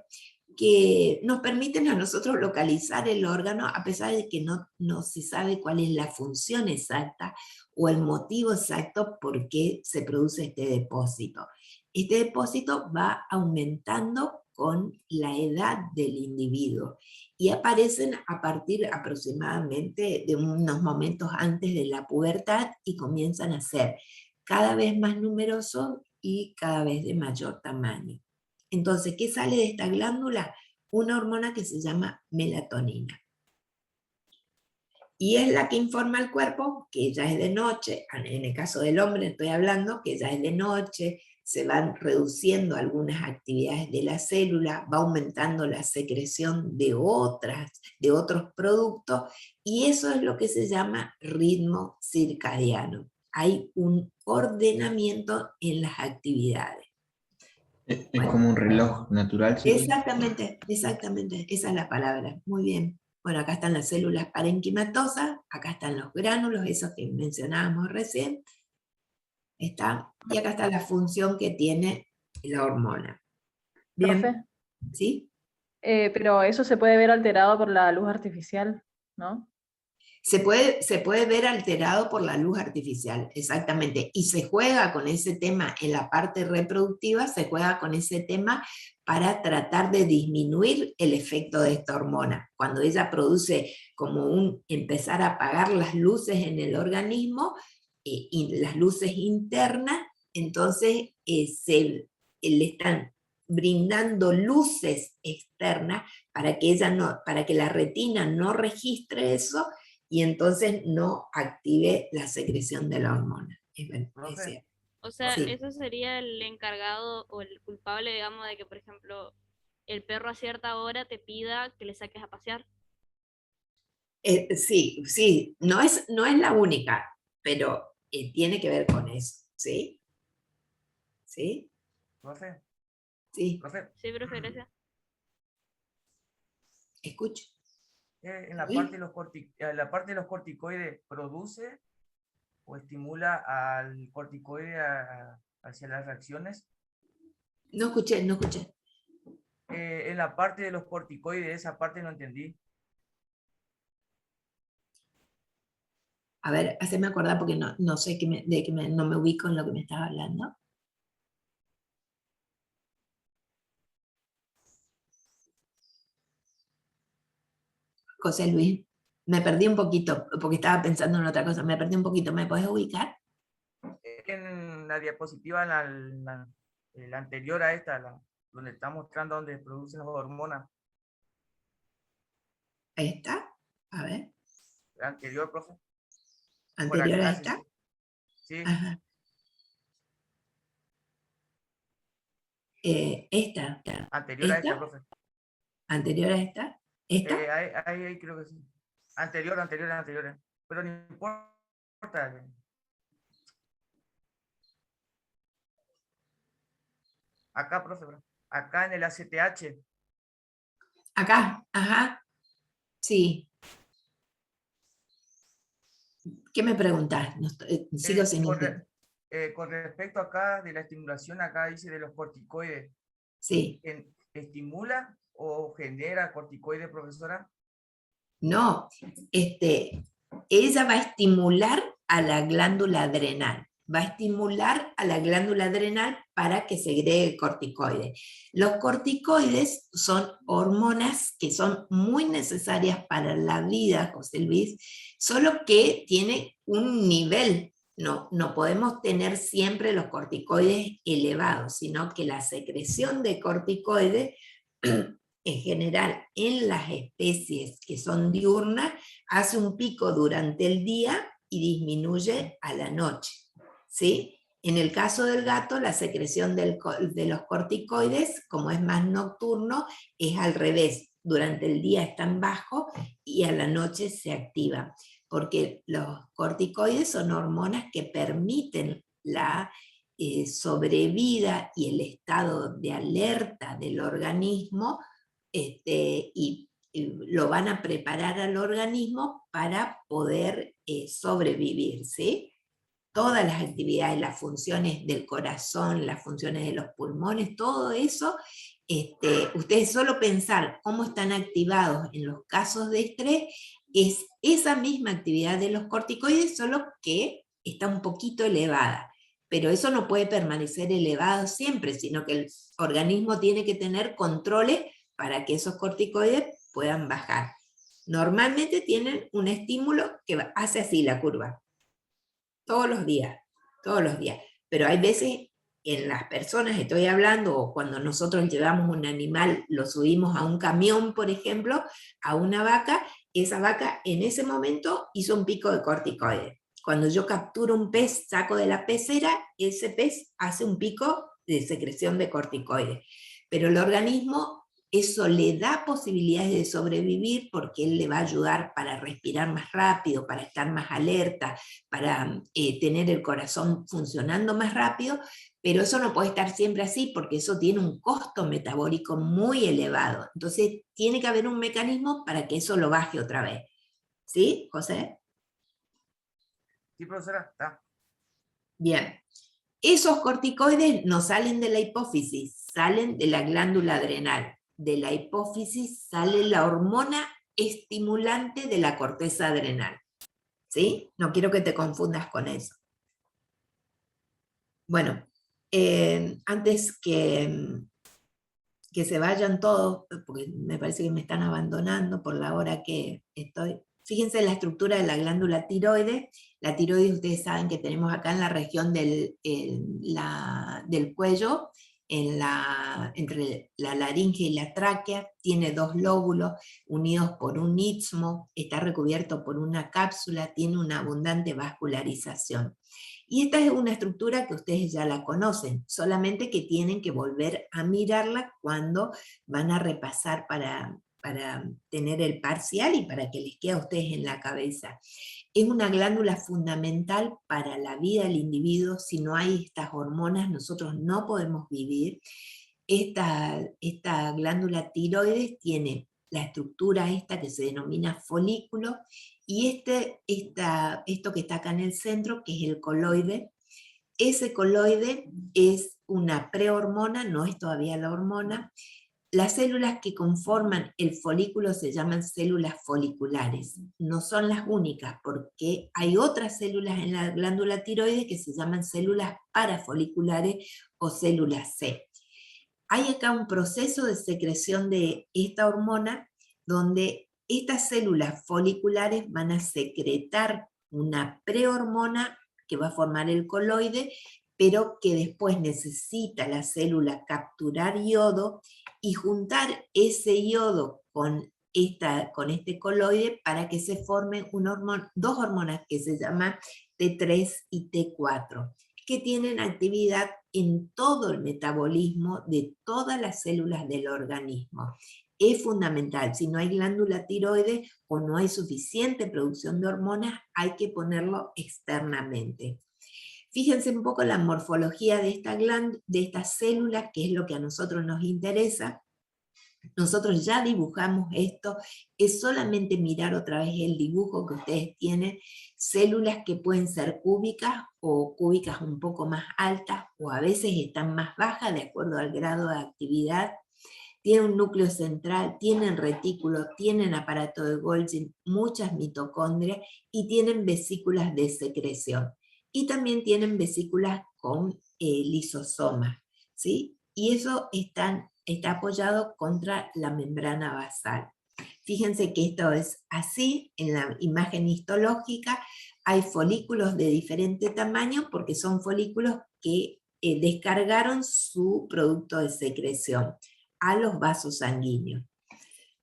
Speaker 1: que nos permiten a nosotros localizar el órgano a pesar de que no se sabe cuál es la función exacta o el motivo exacto por qué se produce este depósito. Este depósito va aumentando con la edad del individuo y aparecen a partir aproximadamente de unos momentos antes de la pubertad y comienzan a ser cada vez más numerosos y cada vez de mayor tamaño. Entonces, ¿qué sale de esta glándula? Una hormona que se llama melatonina. Y es la que informa al cuerpo que ya es de noche, en el caso del hombre estoy hablando, que ya es de noche, se van reduciendo algunas actividades de la célula, va aumentando la secreción de otros productos, y eso es lo que se llama ritmo circadiano. Hay un ordenamiento en las actividades.
Speaker 9: Es como un reloj natural, ¿sí?
Speaker 1: Exactamente, exactamente, esa es la palabra, muy bien. Bueno, acá están las células parenquimatosas, acá están los gránulos, esos que mencionábamos recién, está, y acá está la función que tiene la hormona. Bien,
Speaker 3: Profe,
Speaker 1: ¿sí?
Speaker 3: pero eso se puede ver alterado por la luz artificial, ¿no?
Speaker 1: Se puede ver alterado por la luz artificial, exactamente, y se juega con ese tema en la parte reproductiva, se juega con ese tema para tratar de disminuir el efecto de esta hormona. Cuando ella produce como empezar a apagar las luces en el organismo, y las luces internas, entonces le están brindando luces externas para que la retina no registre eso, y entonces no active la secreción de la hormona. Es cierto.
Speaker 4: O sea,
Speaker 1: Sí.
Speaker 4: eso sería el encargado o el culpable, digamos, de que, por ejemplo, el perro a cierta hora te pida que le saques a pasear.
Speaker 1: Sí, sí, no es la única, pero tiene que ver con eso, ¿sí? ¿Sí?
Speaker 8: ¿Profe?
Speaker 1: Sí.
Speaker 8: ¿Profe?
Speaker 4: Sí, profe, gracias.
Speaker 1: Escucho.
Speaker 8: En la parte de los corticoides, ¿produce o estimula al corticoide hacia las reacciones?
Speaker 1: No escuché.
Speaker 8: En la parte de los corticoides, esa parte no entendí.
Speaker 1: A ver, haceme acordar porque no sé no me ubico en lo que me estaba hablando. José Luis, me perdí un poquito porque estaba pensando en otra cosa, me perdí un poquito, ¿me podés ubicar?
Speaker 8: En la diapositiva, la anterior a esta, donde está mostrando dónde producen las hormonas.
Speaker 1: Ahí está, a ver.
Speaker 8: La anterior, profe.
Speaker 1: ¿Anterior
Speaker 8: acá,
Speaker 1: a esta?
Speaker 8: Sí.
Speaker 1: Ajá. Esta.
Speaker 8: Anterior a esta, profe.
Speaker 1: ¿Anterior a esta? ¿Esta?
Speaker 8: Ahí creo que sí. Anterior. Pero no importa. Acá, profe. Acá en el ACTH.
Speaker 1: Acá, ajá. Sí. ¿Qué me preguntás? Sigo sin entender.
Speaker 8: Con respecto acá de la estimulación, acá dice de los corticoides.
Speaker 1: Sí.
Speaker 8: ¿Estimula o genera corticoides, profesora?
Speaker 1: No, ella va a estimular a la glándula adrenal. Va a estimular a la glándula adrenal para que segregue corticoides. Los corticoides son hormonas que son muy necesarias para la vida, José Luis, solo que tiene un nivel. No podemos tener siempre los corticoides elevados, sino que la secreción de corticoides en general en las especies que son diurnas hace un pico durante el día y disminuye a la noche, ¿sí? En el caso del gato, la secreción de los corticoides, como es más nocturno, es al revés. Durante el día están bajos y a la noche se activan, porque los corticoides son hormonas que permiten la sobrevida y el estado de alerta del organismo, y lo van a preparar al organismo para poder sobrevivir, ¿sí? todas las actividades, las funciones del corazón, las funciones de los pulmones, todo eso, ustedes solo pensar cómo están activados en los casos de estrés, es esa misma actividad de los corticoides, solo que está un poquito elevada. Pero eso no puede permanecer elevado siempre, sino que el organismo tiene que tener controles para que esos corticoides puedan bajar. Normalmente tienen un estímulo que hace así la curva, todos los días, pero hay veces en las personas, estoy hablando, o cuando nosotros llevamos un animal, lo subimos a un camión, por ejemplo, a una vaca, esa vaca en ese momento hizo un pico de corticoides. Cuando yo capturo un pez, saco de la pecera, ese pez hace un pico de secreción de corticoides. Pero el organismo, eso le da posibilidades de sobrevivir porque él le va a ayudar para respirar más rápido, para estar más alerta, para tener el corazón funcionando más rápido, pero eso no puede estar siempre así porque eso tiene un costo metabólico muy elevado. Entonces tiene que haber un mecanismo para que eso lo baje otra vez. ¿Sí, José?
Speaker 8: Sí, profesora, está.
Speaker 1: Bien. Esos corticoides no salen de la hipófisis, salen de la glándula adrenal. De la hipófisis sale la hormona estimulante de la corteza adrenal. ¿Sí? No quiero que te confundas con eso. Bueno, antes que se vayan todos, porque me parece que me están abandonando por la hora que estoy. Fíjense en la estructura de la glándula tiroides. La tiroides, ustedes saben que tenemos acá en la región del cuello, entre la laringe y la tráquea, tiene dos lóbulos unidos por un istmo, está recubierto por una cápsula, tiene una abundante vascularización. Y esta es una estructura que ustedes ya la conocen, solamente que tienen que volver a mirarla cuando van a repasar para tener el parcial y para que les quede a ustedes en la cabeza. Es una glándula fundamental para la vida del individuo. Si no hay estas hormonas, nosotros no podemos vivir. Esta glándula tiroides tiene la estructura esta que se denomina folículo, y esto que está acá en el centro, que es el coloide. Ese coloide es una prehormona, no es todavía la hormona. Las células que conforman el folículo se llaman células foliculares. No son las únicas, porque hay otras células en la glándula tiroides que se llaman células parafoliculares o células C. Hay acá un proceso de secreción de esta hormona donde estas células foliculares van a secretar una prehormona que va a formar el coloide, pero que después necesita la célula capturar yodo y juntar ese yodo con este coloide para que se formen dos hormonas que se llaman T3 y T4, que tienen actividad en todo el metabolismo de todas las células del organismo. Es fundamental, si no hay glándula tiroides o no hay suficiente producción de hormonas, hay que ponerlo externamente. Fíjense un poco la morfología de estas células, que es lo que a nosotros nos interesa. Nosotros ya dibujamos esto, es solamente mirar otra vez el dibujo que ustedes tienen, células que pueden ser cúbicas o cúbicas un poco más altas, o a veces están más bajas de acuerdo al grado de actividad. Tienen un núcleo central, tienen retículo, tienen aparato de Golgi, muchas mitocondrias y tienen vesículas de secreción. Y también tienen vesículas con lisosomas, ¿sí? Y eso está apoyado contra la membrana basal. Fíjense que esto es así, en la imagen histológica hay folículos de diferente tamaño porque son folículos que descargaron su producto de secreción a los vasos sanguíneos.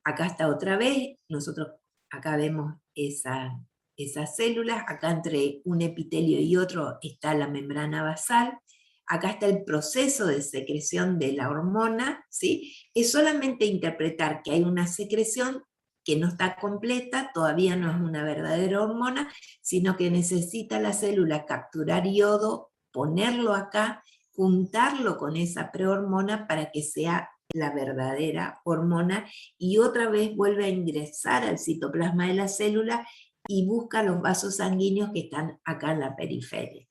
Speaker 1: Acá está otra vez, nosotros acá vemos esas células, acá entre un epitelio y otro está la membrana basal, acá está el proceso de secreción de la hormona, ¿sí? Es solamente interpretar que hay una secreción que no está completa, todavía no es una verdadera hormona, sino que necesita la célula capturar yodo, ponerlo acá, juntarlo con esa prehormona para que sea la verdadera hormona, y otra vez vuelve a ingresar al citoplasma de la célula y busca los vasos sanguíneos que están acá en la periferia.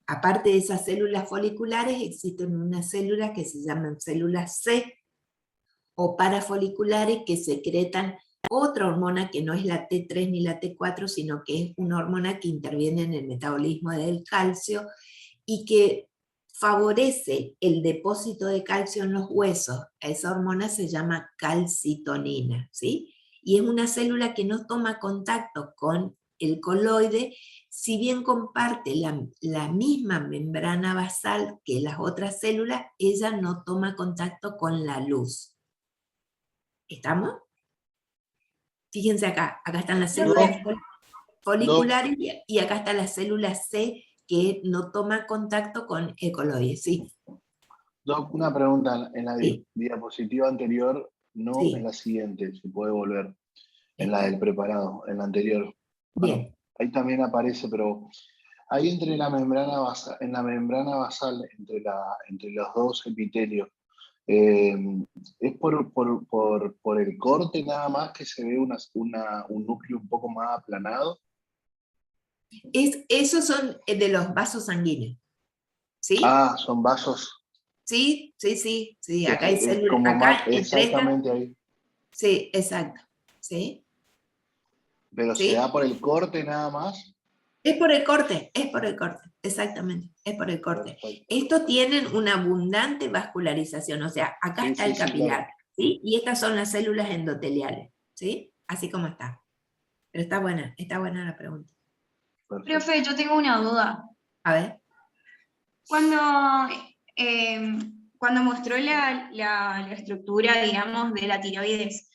Speaker 1: Aparte de esas células foliculares, existen unas células que se llaman células C o parafoliculares que secretan otra hormona que no es la T3 ni la T4, sino que es una hormona que interviene en el metabolismo del calcio y que favorece el depósito de calcio en los huesos. Esa hormona se llama calcitonina, ¿sí? Y es una célula que no toma contacto con el coloide, si bien comparte la misma membrana basal que las otras células, ella no toma contacto con la luz. ¿Estamos? Fíjense acá están las células foliculares y acá está la célula C que no toma contacto con el coloide, ¿sí?
Speaker 6: Doc, una pregunta, en la diapositiva anterior, no
Speaker 1: Sí.
Speaker 6: en la siguiente, si puede volver, en la del preparado, en la anterior. Bueno,
Speaker 1: Bien.
Speaker 6: ahí también aparece, pero ahí entre la membrana basal, en la membrana basal, entre los dos epitelios, ¿es por el corte nada más que se ve un núcleo un poco más aplanado?
Speaker 1: Esos son de los vasos sanguíneos, ¿sí?
Speaker 6: Ah, son vasos.
Speaker 1: Sí, acá hay células,
Speaker 6: como
Speaker 1: acá
Speaker 6: exactamente ahí.
Speaker 1: Sí, exacto, ¿sí?
Speaker 6: Pero
Speaker 1: ¿Sí?
Speaker 6: se da por el corte nada más.
Speaker 1: Es por el corte, exactamente, es por el corte. Estos tienen una abundante vascularización, o sea, acá está el capilar,
Speaker 6: claro.
Speaker 1: ¿sí? Y estas son las células endoteliales, ¿sí? Así como está. Pero está buena la pregunta.
Speaker 11: Profe, yo tengo una duda.
Speaker 1: A ver.
Speaker 11: Cuando mostró la estructura, digamos, de la tiroides,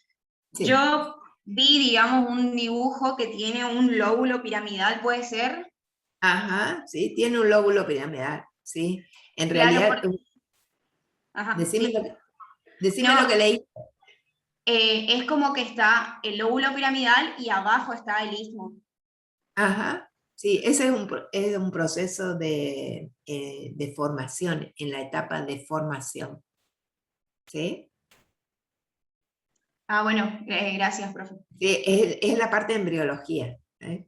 Speaker 1: Sí.
Speaker 11: yo vi, digamos, un dibujo que tiene un lóbulo piramidal, ¿puede ser?
Speaker 1: Ajá, sí, tiene un lóbulo piramidal, sí. En
Speaker 11: Claro,
Speaker 1: realidad,
Speaker 11: Ajá,
Speaker 1: decime,
Speaker 11: sí.
Speaker 1: decime
Speaker 11: No,
Speaker 1: lo que leí.
Speaker 11: es como que está el lóbulo piramidal y abajo está el istmo.
Speaker 1: Ajá, sí, ese es un proceso de formación, en la etapa de formación. ¿Sí?
Speaker 11: Ah, bueno, gracias, profe.
Speaker 1: Sí, es la parte de embriología, ¿eh?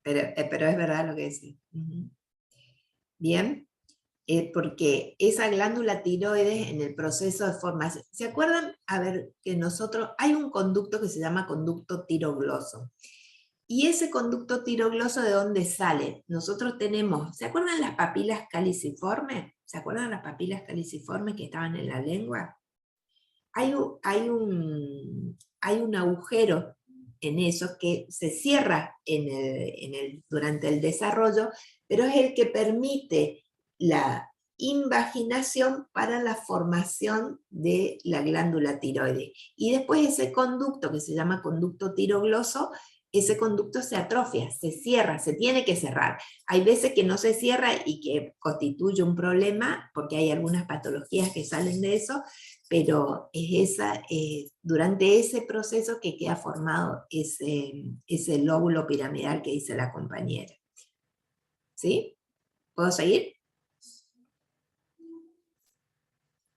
Speaker 1: Pero es verdad lo que dice. Bien, porque esa glándula tiroides en el proceso de formación, ¿se acuerdan? A ver, que hay un conducto que se llama conducto tirogloso. Y ese conducto tirogloso, ¿de dónde sale? Nosotros tenemos, ¿se acuerdan las papilas caliciformes? ¿Se acuerdan las papilas caliciformes que estaban en la lengua? Hay un agujero en eso que se cierra durante el desarrollo, pero es el que permite la invaginación para la formación de la glándula tiroides. Y después ese conducto, que se llama conducto tirogloso, ese conducto se atrofia, se cierra, se tiene que cerrar. Hay veces que no se cierra y que constituye un problema, porque hay algunas patologías que salen de eso, pero es durante ese proceso que queda formado ese lóbulo piramidal que dice la compañera. ¿Sí? ¿Puedo seguir?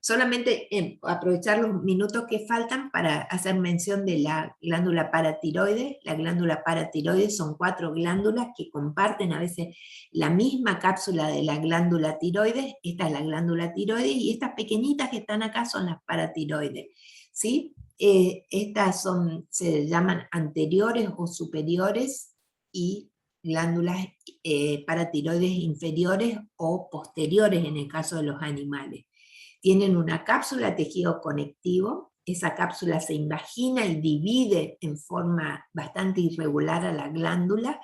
Speaker 1: Solamente aprovechar los minutos que faltan para hacer mención de la glándula paratiroides. La glándula paratiroides son 4 glándulas que comparten a veces la misma cápsula de la glándula tiroides. Esta es la glándula tiroides y estas pequeñitas que están acá son las paratiroides, ¿sí? Estas se llaman anteriores o superiores y glándulas paratiroides inferiores o posteriores en el caso de los animales. Tienen una cápsula tejido conectivo, esa cápsula se invagina y divide en forma bastante irregular a la glándula,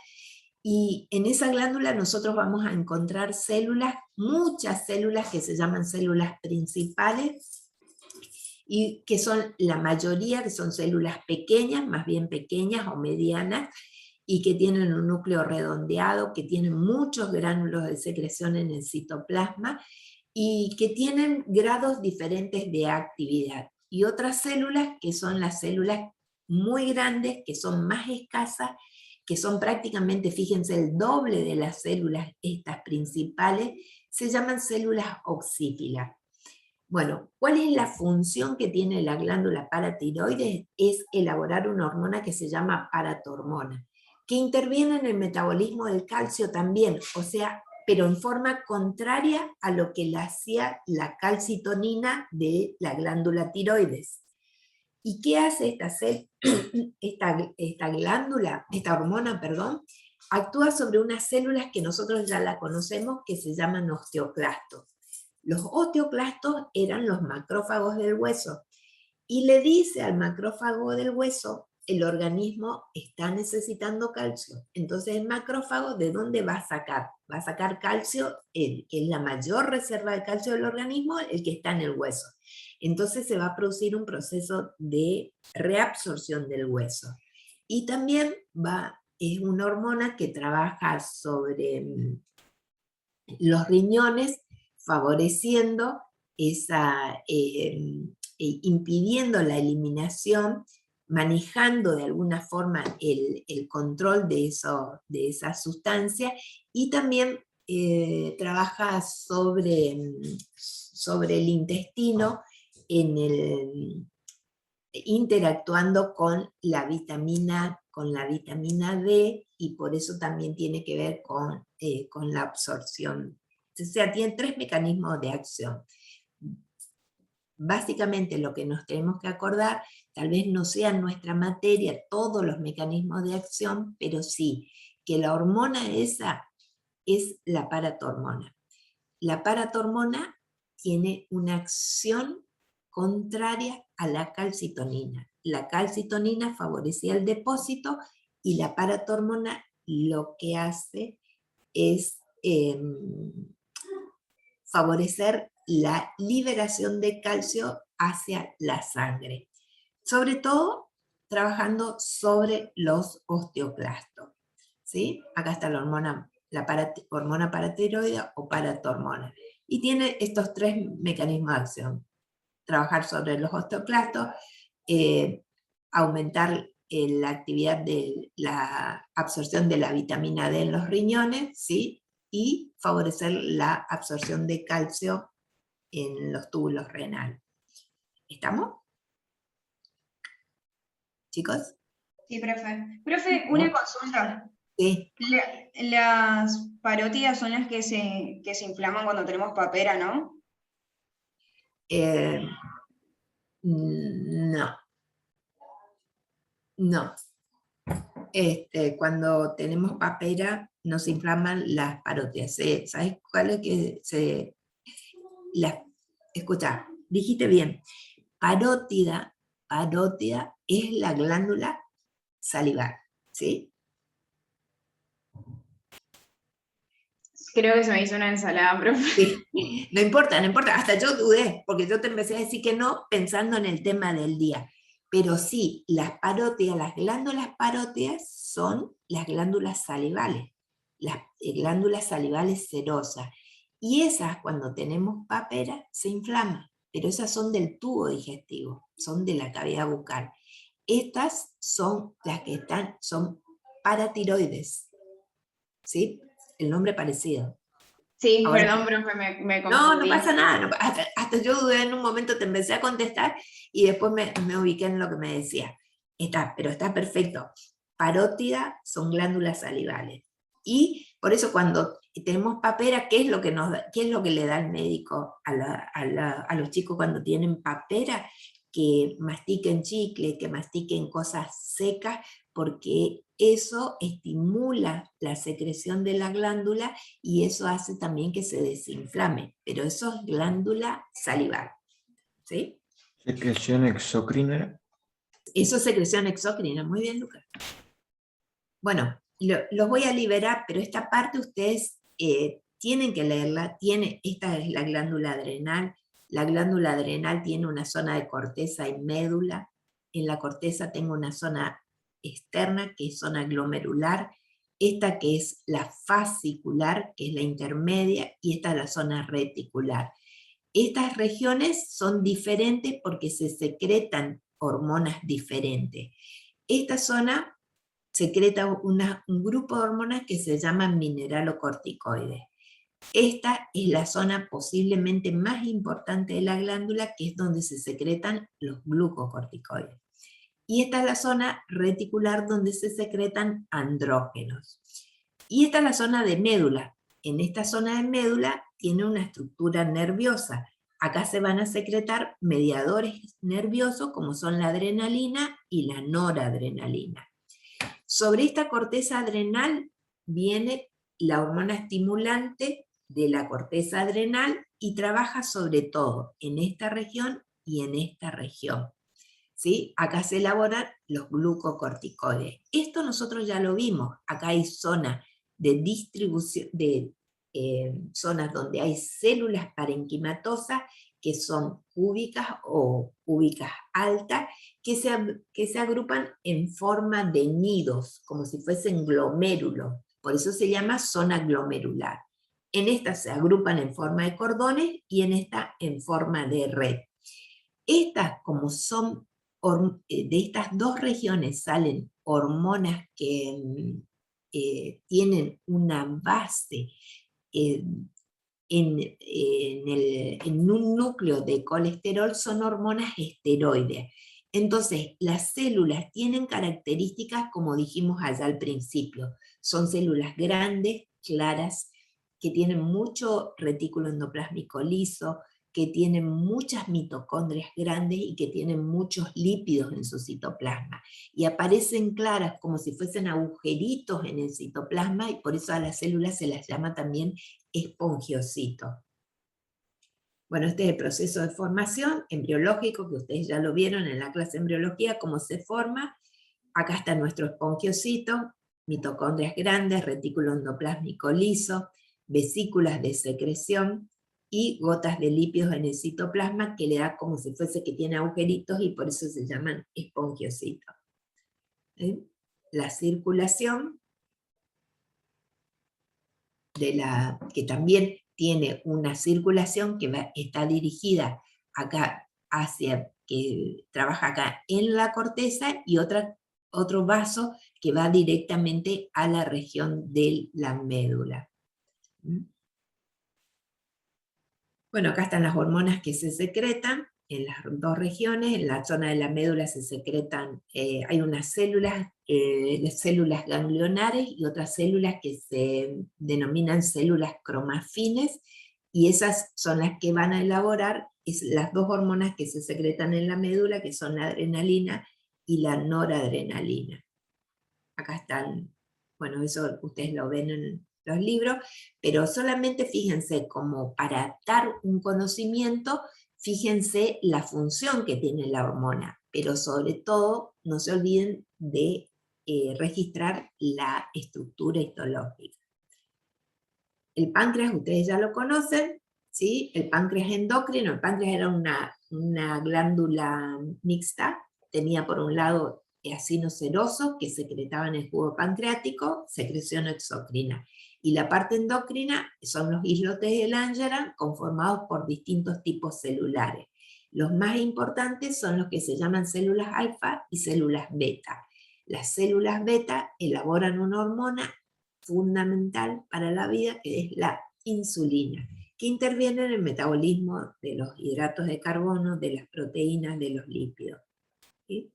Speaker 1: y en esa glándula nosotros vamos a encontrar células, muchas células que se llaman células principales, y que son la mayoría, que son células pequeñas, más bien pequeñas o medianas, y que tienen un núcleo redondeado, que tienen muchos gránulos de secreción en el citoplasma, y que tienen grados diferentes de actividad. Y otras células, que son las células muy grandes, que son más escasas, que son prácticamente, fíjense, el doble de las células estas principales, se llaman células oxífilas. Bueno, ¿cuál es la función que tiene la glándula paratiroides? Es elaborar una hormona que se llama paratormona, que interviene en el metabolismo del calcio también, o sea, pero en forma contraria a lo que le hacía la calcitonina de la glándula tiroides. ¿Y qué hace esta glándula, esta hormona, perdón? Actúa sobre unas células que nosotros ya la conocemos, que se llaman osteoclastos. Los osteoclastos eran los macrófagos del hueso, y le dice al macrófago del hueso, el organismo está necesitando calcio. Entonces el macrófago, ¿de dónde va a sacar? Va a sacar calcio, que es la mayor reserva de calcio del organismo, el que está en el hueso. Entonces se va a producir un proceso de reabsorción del hueso. Y también es una hormona que trabaja sobre los riñones, favoreciendo impidiendo la eliminación, manejando de alguna forma el control de esa sustancia, y también trabaja sobre el intestino, interactuando con la vitamina D, y por eso también tiene que ver con la absorción. O sea, tiene 3 mecanismos de acción. Básicamente lo que nos tenemos que acordar, tal vez no sea en nuestra materia todos los mecanismos de acción, pero sí que la hormona esa es la paratormona. La paratormona tiene una acción contraria a la calcitonina. La calcitonina favorecía el depósito, y la paratormona lo que hace es favorecer la liberación de calcio hacia la sangre, sobre todo trabajando sobre los osteoclastos, ¿sí? Acá está la hormona paratiroidea o paratormona, y tiene estos 3 mecanismos de acción: trabajar sobre los osteoclastos, aumentar la actividad de la absorción de la vitamina D en los riñones, ¿sí? Y favorecer la absorción de calcio en los túbulos renales. ¿Estamos? ¿Chicos?
Speaker 11: Sí, profe. Profe, una consulta.
Speaker 1: Sí.
Speaker 11: Las parótidas son las que se inflaman cuando tenemos papera, ¿no?
Speaker 1: No. No. Cuando tenemos papera nos inflaman las parótidas. ¿Sabes cuál es que escucha, dijiste bien. Parótida es la glándula salival, ¿sí?
Speaker 11: Creo que se me hizo una ensalada, profe.
Speaker 1: Sí. No importa, hasta yo dudé, porque yo te empecé a decir que no, pensando en el tema del día. Pero sí, las glándulas parótidas son las glándulas salivales, las glándulas salivales serosas. Y esas, cuando tenemos papera, se inflaman, pero esas son del tubo digestivo, son de la cavidad bucal. Estas son las que son paratiroides, ¿sí? El nombre parecido.
Speaker 11: Sí,
Speaker 1: Ahora,
Speaker 11: perdón, profe, me confundí.
Speaker 1: no pasa nada, hasta yo dudé en un momento, te empecé a contestar y después me ubiqué en lo que me decía. Pero está perfecto. Parótida son glándulas salivales. Y por eso cuando tenemos papera, ¿qué es lo que le da el médico a los chicos cuando tienen papera? Que mastiquen chicle, que mastiquen cosas secas, porque eso estimula la secreción de la glándula y eso hace también que se desinflame, pero eso es glándula salival, ¿sí?
Speaker 9: ¿Secreción exócrina?
Speaker 1: Eso es secreción exócrina, muy bien, Lucas. Bueno, los voy a liberar, pero esta parte ustedes tienen que leerla. Esta es la glándula adrenal. La glándula adrenal tiene una zona de corteza y médula. En la corteza tengo una zona externa, que es zona glomerular, esta que es la fascicular, que es la intermedia, y esta es la zona reticular. Estas regiones son diferentes porque se secretan hormonas diferentes. Esta zona secreta un grupo de hormonas que se llaman mineralocorticoides. Esta es la zona posiblemente más importante de la glándula, que es donde se secretan los glucocorticoides. Y esta es la zona reticular donde se secretan andrógenos. Y esta es la zona de médula. en esta zona de médula tiene una estructura nerviosa. Acá se van a secretar mediadores nerviosos como son la adrenalina y la noradrenalina. Sobre esta corteza adrenal viene la hormona estimulante de la corteza adrenal y trabaja sobre todo en esta región y en esta región. ¿Sí? Acá se elaboran los glucocorticoides. Esto nosotros ya lo vimos. Acá hay zonas de distribución, zonas donde hay células parenquimatosas que son cúbicas o cúbicas altas, que se agrupan en forma de nidos, como si fuesen glomérulos. Por eso se llama zona glomerular. En esta se agrupan en forma de cordones y en esta en forma de red. Estas, como son de estas dos regiones salen hormonas que tienen una base en un núcleo de colesterol, son hormonas esteroides. Entonces, las células tienen características como dijimos allá al principio. Son células grandes, claras, que tienen mucho retículo endoplásmico liso, que tienen muchas mitocondrias grandes y que tienen muchos lípidos en su citoplasma. Y aparecen claras como si fuesen agujeritos en el citoplasma, y por eso a las células se las llama también espongiocitos. Bueno, este es el proceso de formación embriológico, que ustedes ya lo vieron en la clase de embriología, cómo se forma. Acá está nuestro espongiocito, mitocondrias grandes, retículo endoplásmico liso, vesículas de secreción, y gotas de lípidos en el citoplasma que le da como si fuese que tiene agujeritos y por eso se llaman espongiocitos. La circulación, que también tiene una circulación que está dirigida acá que trabaja acá en la corteza, y otro vaso que va directamente a la región de la médula. Bueno, acá están las hormonas que se secretan en las dos regiones. En la zona de la médula se secretan, hay unas células ganglionares y otras células que se denominan células cromafines, y esas son las que van a elaborar las dos hormonas que se secretan en la médula, que son la adrenalina y la noradrenalina. Acá están, bueno, eso ustedes lo ven en los libros, pero solamente fíjense, como para dar un conocimiento, fíjense la función que tiene la hormona, pero sobre todo no se olviden de registrar la estructura histológica. El páncreas ustedes ya lo conocen, ¿sí? El páncreas endocrino. El páncreas era una glándula mixta, tenía por un lado ácidos serosos que secretaban el jugo pancreático, secreción exocrina. Y la parte endocrina son los islotes de Langerhans conformados por distintos tipos celulares. Los más importantes son los que se llaman células alfa y células beta. Las células beta elaboran una hormona fundamental para la vida, que es la insulina, que interviene en el metabolismo de los hidratos de carbono, de las proteínas, de los lípidos. ¿Sí?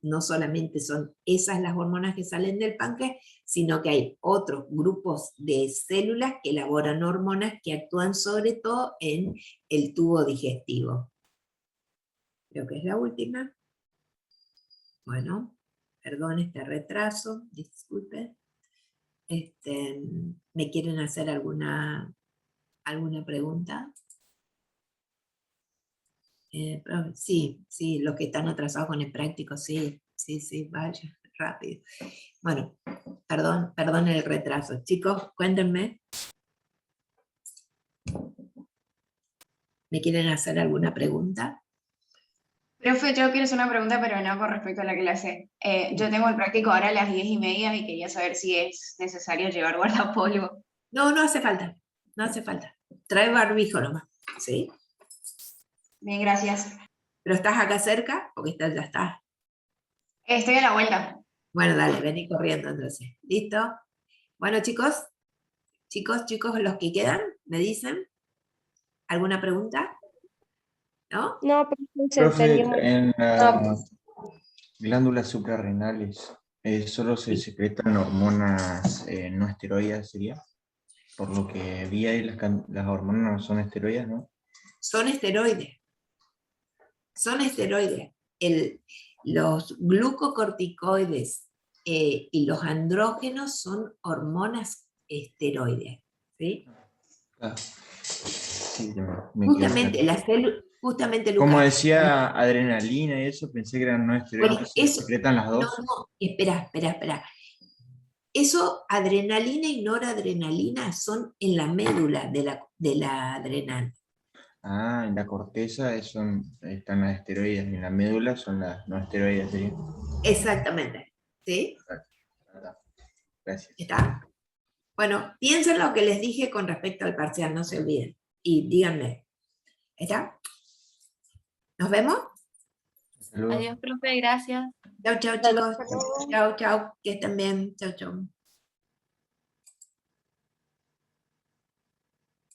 Speaker 1: No solamente son esas las hormonas que salen del páncreas, sino que hay otros grupos de células que elaboran hormonas que actúan sobre todo en el tubo digestivo. Creo que es la última. Bueno, perdón este retraso, disculpen. ¿Me quieren hacer alguna pregunta? Sí, los que están atrasados con el práctico, sí, vaya, rápido. Bueno, perdón el retraso. Chicos, cuéntenme. ¿Me quieren hacer alguna pregunta?
Speaker 11: Profe, yo quiero hacer una pregunta, pero no con respecto a la clase. Yo tengo el práctico ahora a las 10:30 y quería saber si es necesario llevar guardapolvo.
Speaker 1: No, no hace falta. No hace falta. Trae barbijo nomás, ¿sí?
Speaker 11: Bien, gracias.
Speaker 1: ¿Pero estás acá cerca? Porque ya estás.
Speaker 11: Estoy a la vuelta.
Speaker 1: Bueno, dale, vení corriendo entonces. ¿Listo? Bueno, chicos, los que quedan, ¿me dicen? ¿Alguna pregunta? ¿No?
Speaker 12: No, pero se
Speaker 9: Profe,
Speaker 12: entendió muy
Speaker 9: en
Speaker 12: bien.
Speaker 9: glándulas suprarrenales, Solo se secretan hormonas no esteroides, ¿sería? Por lo que vi ahí, las hormonas no son esteroides, ¿no?
Speaker 1: Son esteroides. Son esteroides. Los glucocorticoides y los andrógenos son hormonas esteroides. ¿Sí?
Speaker 9: Ah, sí, me quedó
Speaker 1: Justamente,
Speaker 9: claro.
Speaker 1: justamente
Speaker 9: Como
Speaker 1: Lucas,
Speaker 9: decía adrenalina y eso, pensé que eran no esteroides,
Speaker 1: bueno,
Speaker 9: entonces se
Speaker 1: eso,
Speaker 9: secretan las
Speaker 1: no,
Speaker 9: dos.
Speaker 1: no, espera. Eso, adrenalina y noradrenalina son en la médula de la adrenal.
Speaker 9: Ah, en la corteza están las esteroides, en la médula son las no esteroides, ¿sería?
Speaker 1: Exactamente. ¿Sí?
Speaker 9: Gracias.
Speaker 1: ¿Está? Bueno, piensen lo que les dije con respecto al parcial, no se olviden. Y díganme. ¿Está? ¿Nos vemos?
Speaker 9: Saludos.
Speaker 10: Adiós, profe, gracias.
Speaker 1: Chau, chau,
Speaker 3: Hasta
Speaker 1: chicos.
Speaker 3: luego.
Speaker 1: Chau, chau. Que estén bien. Chau, chau.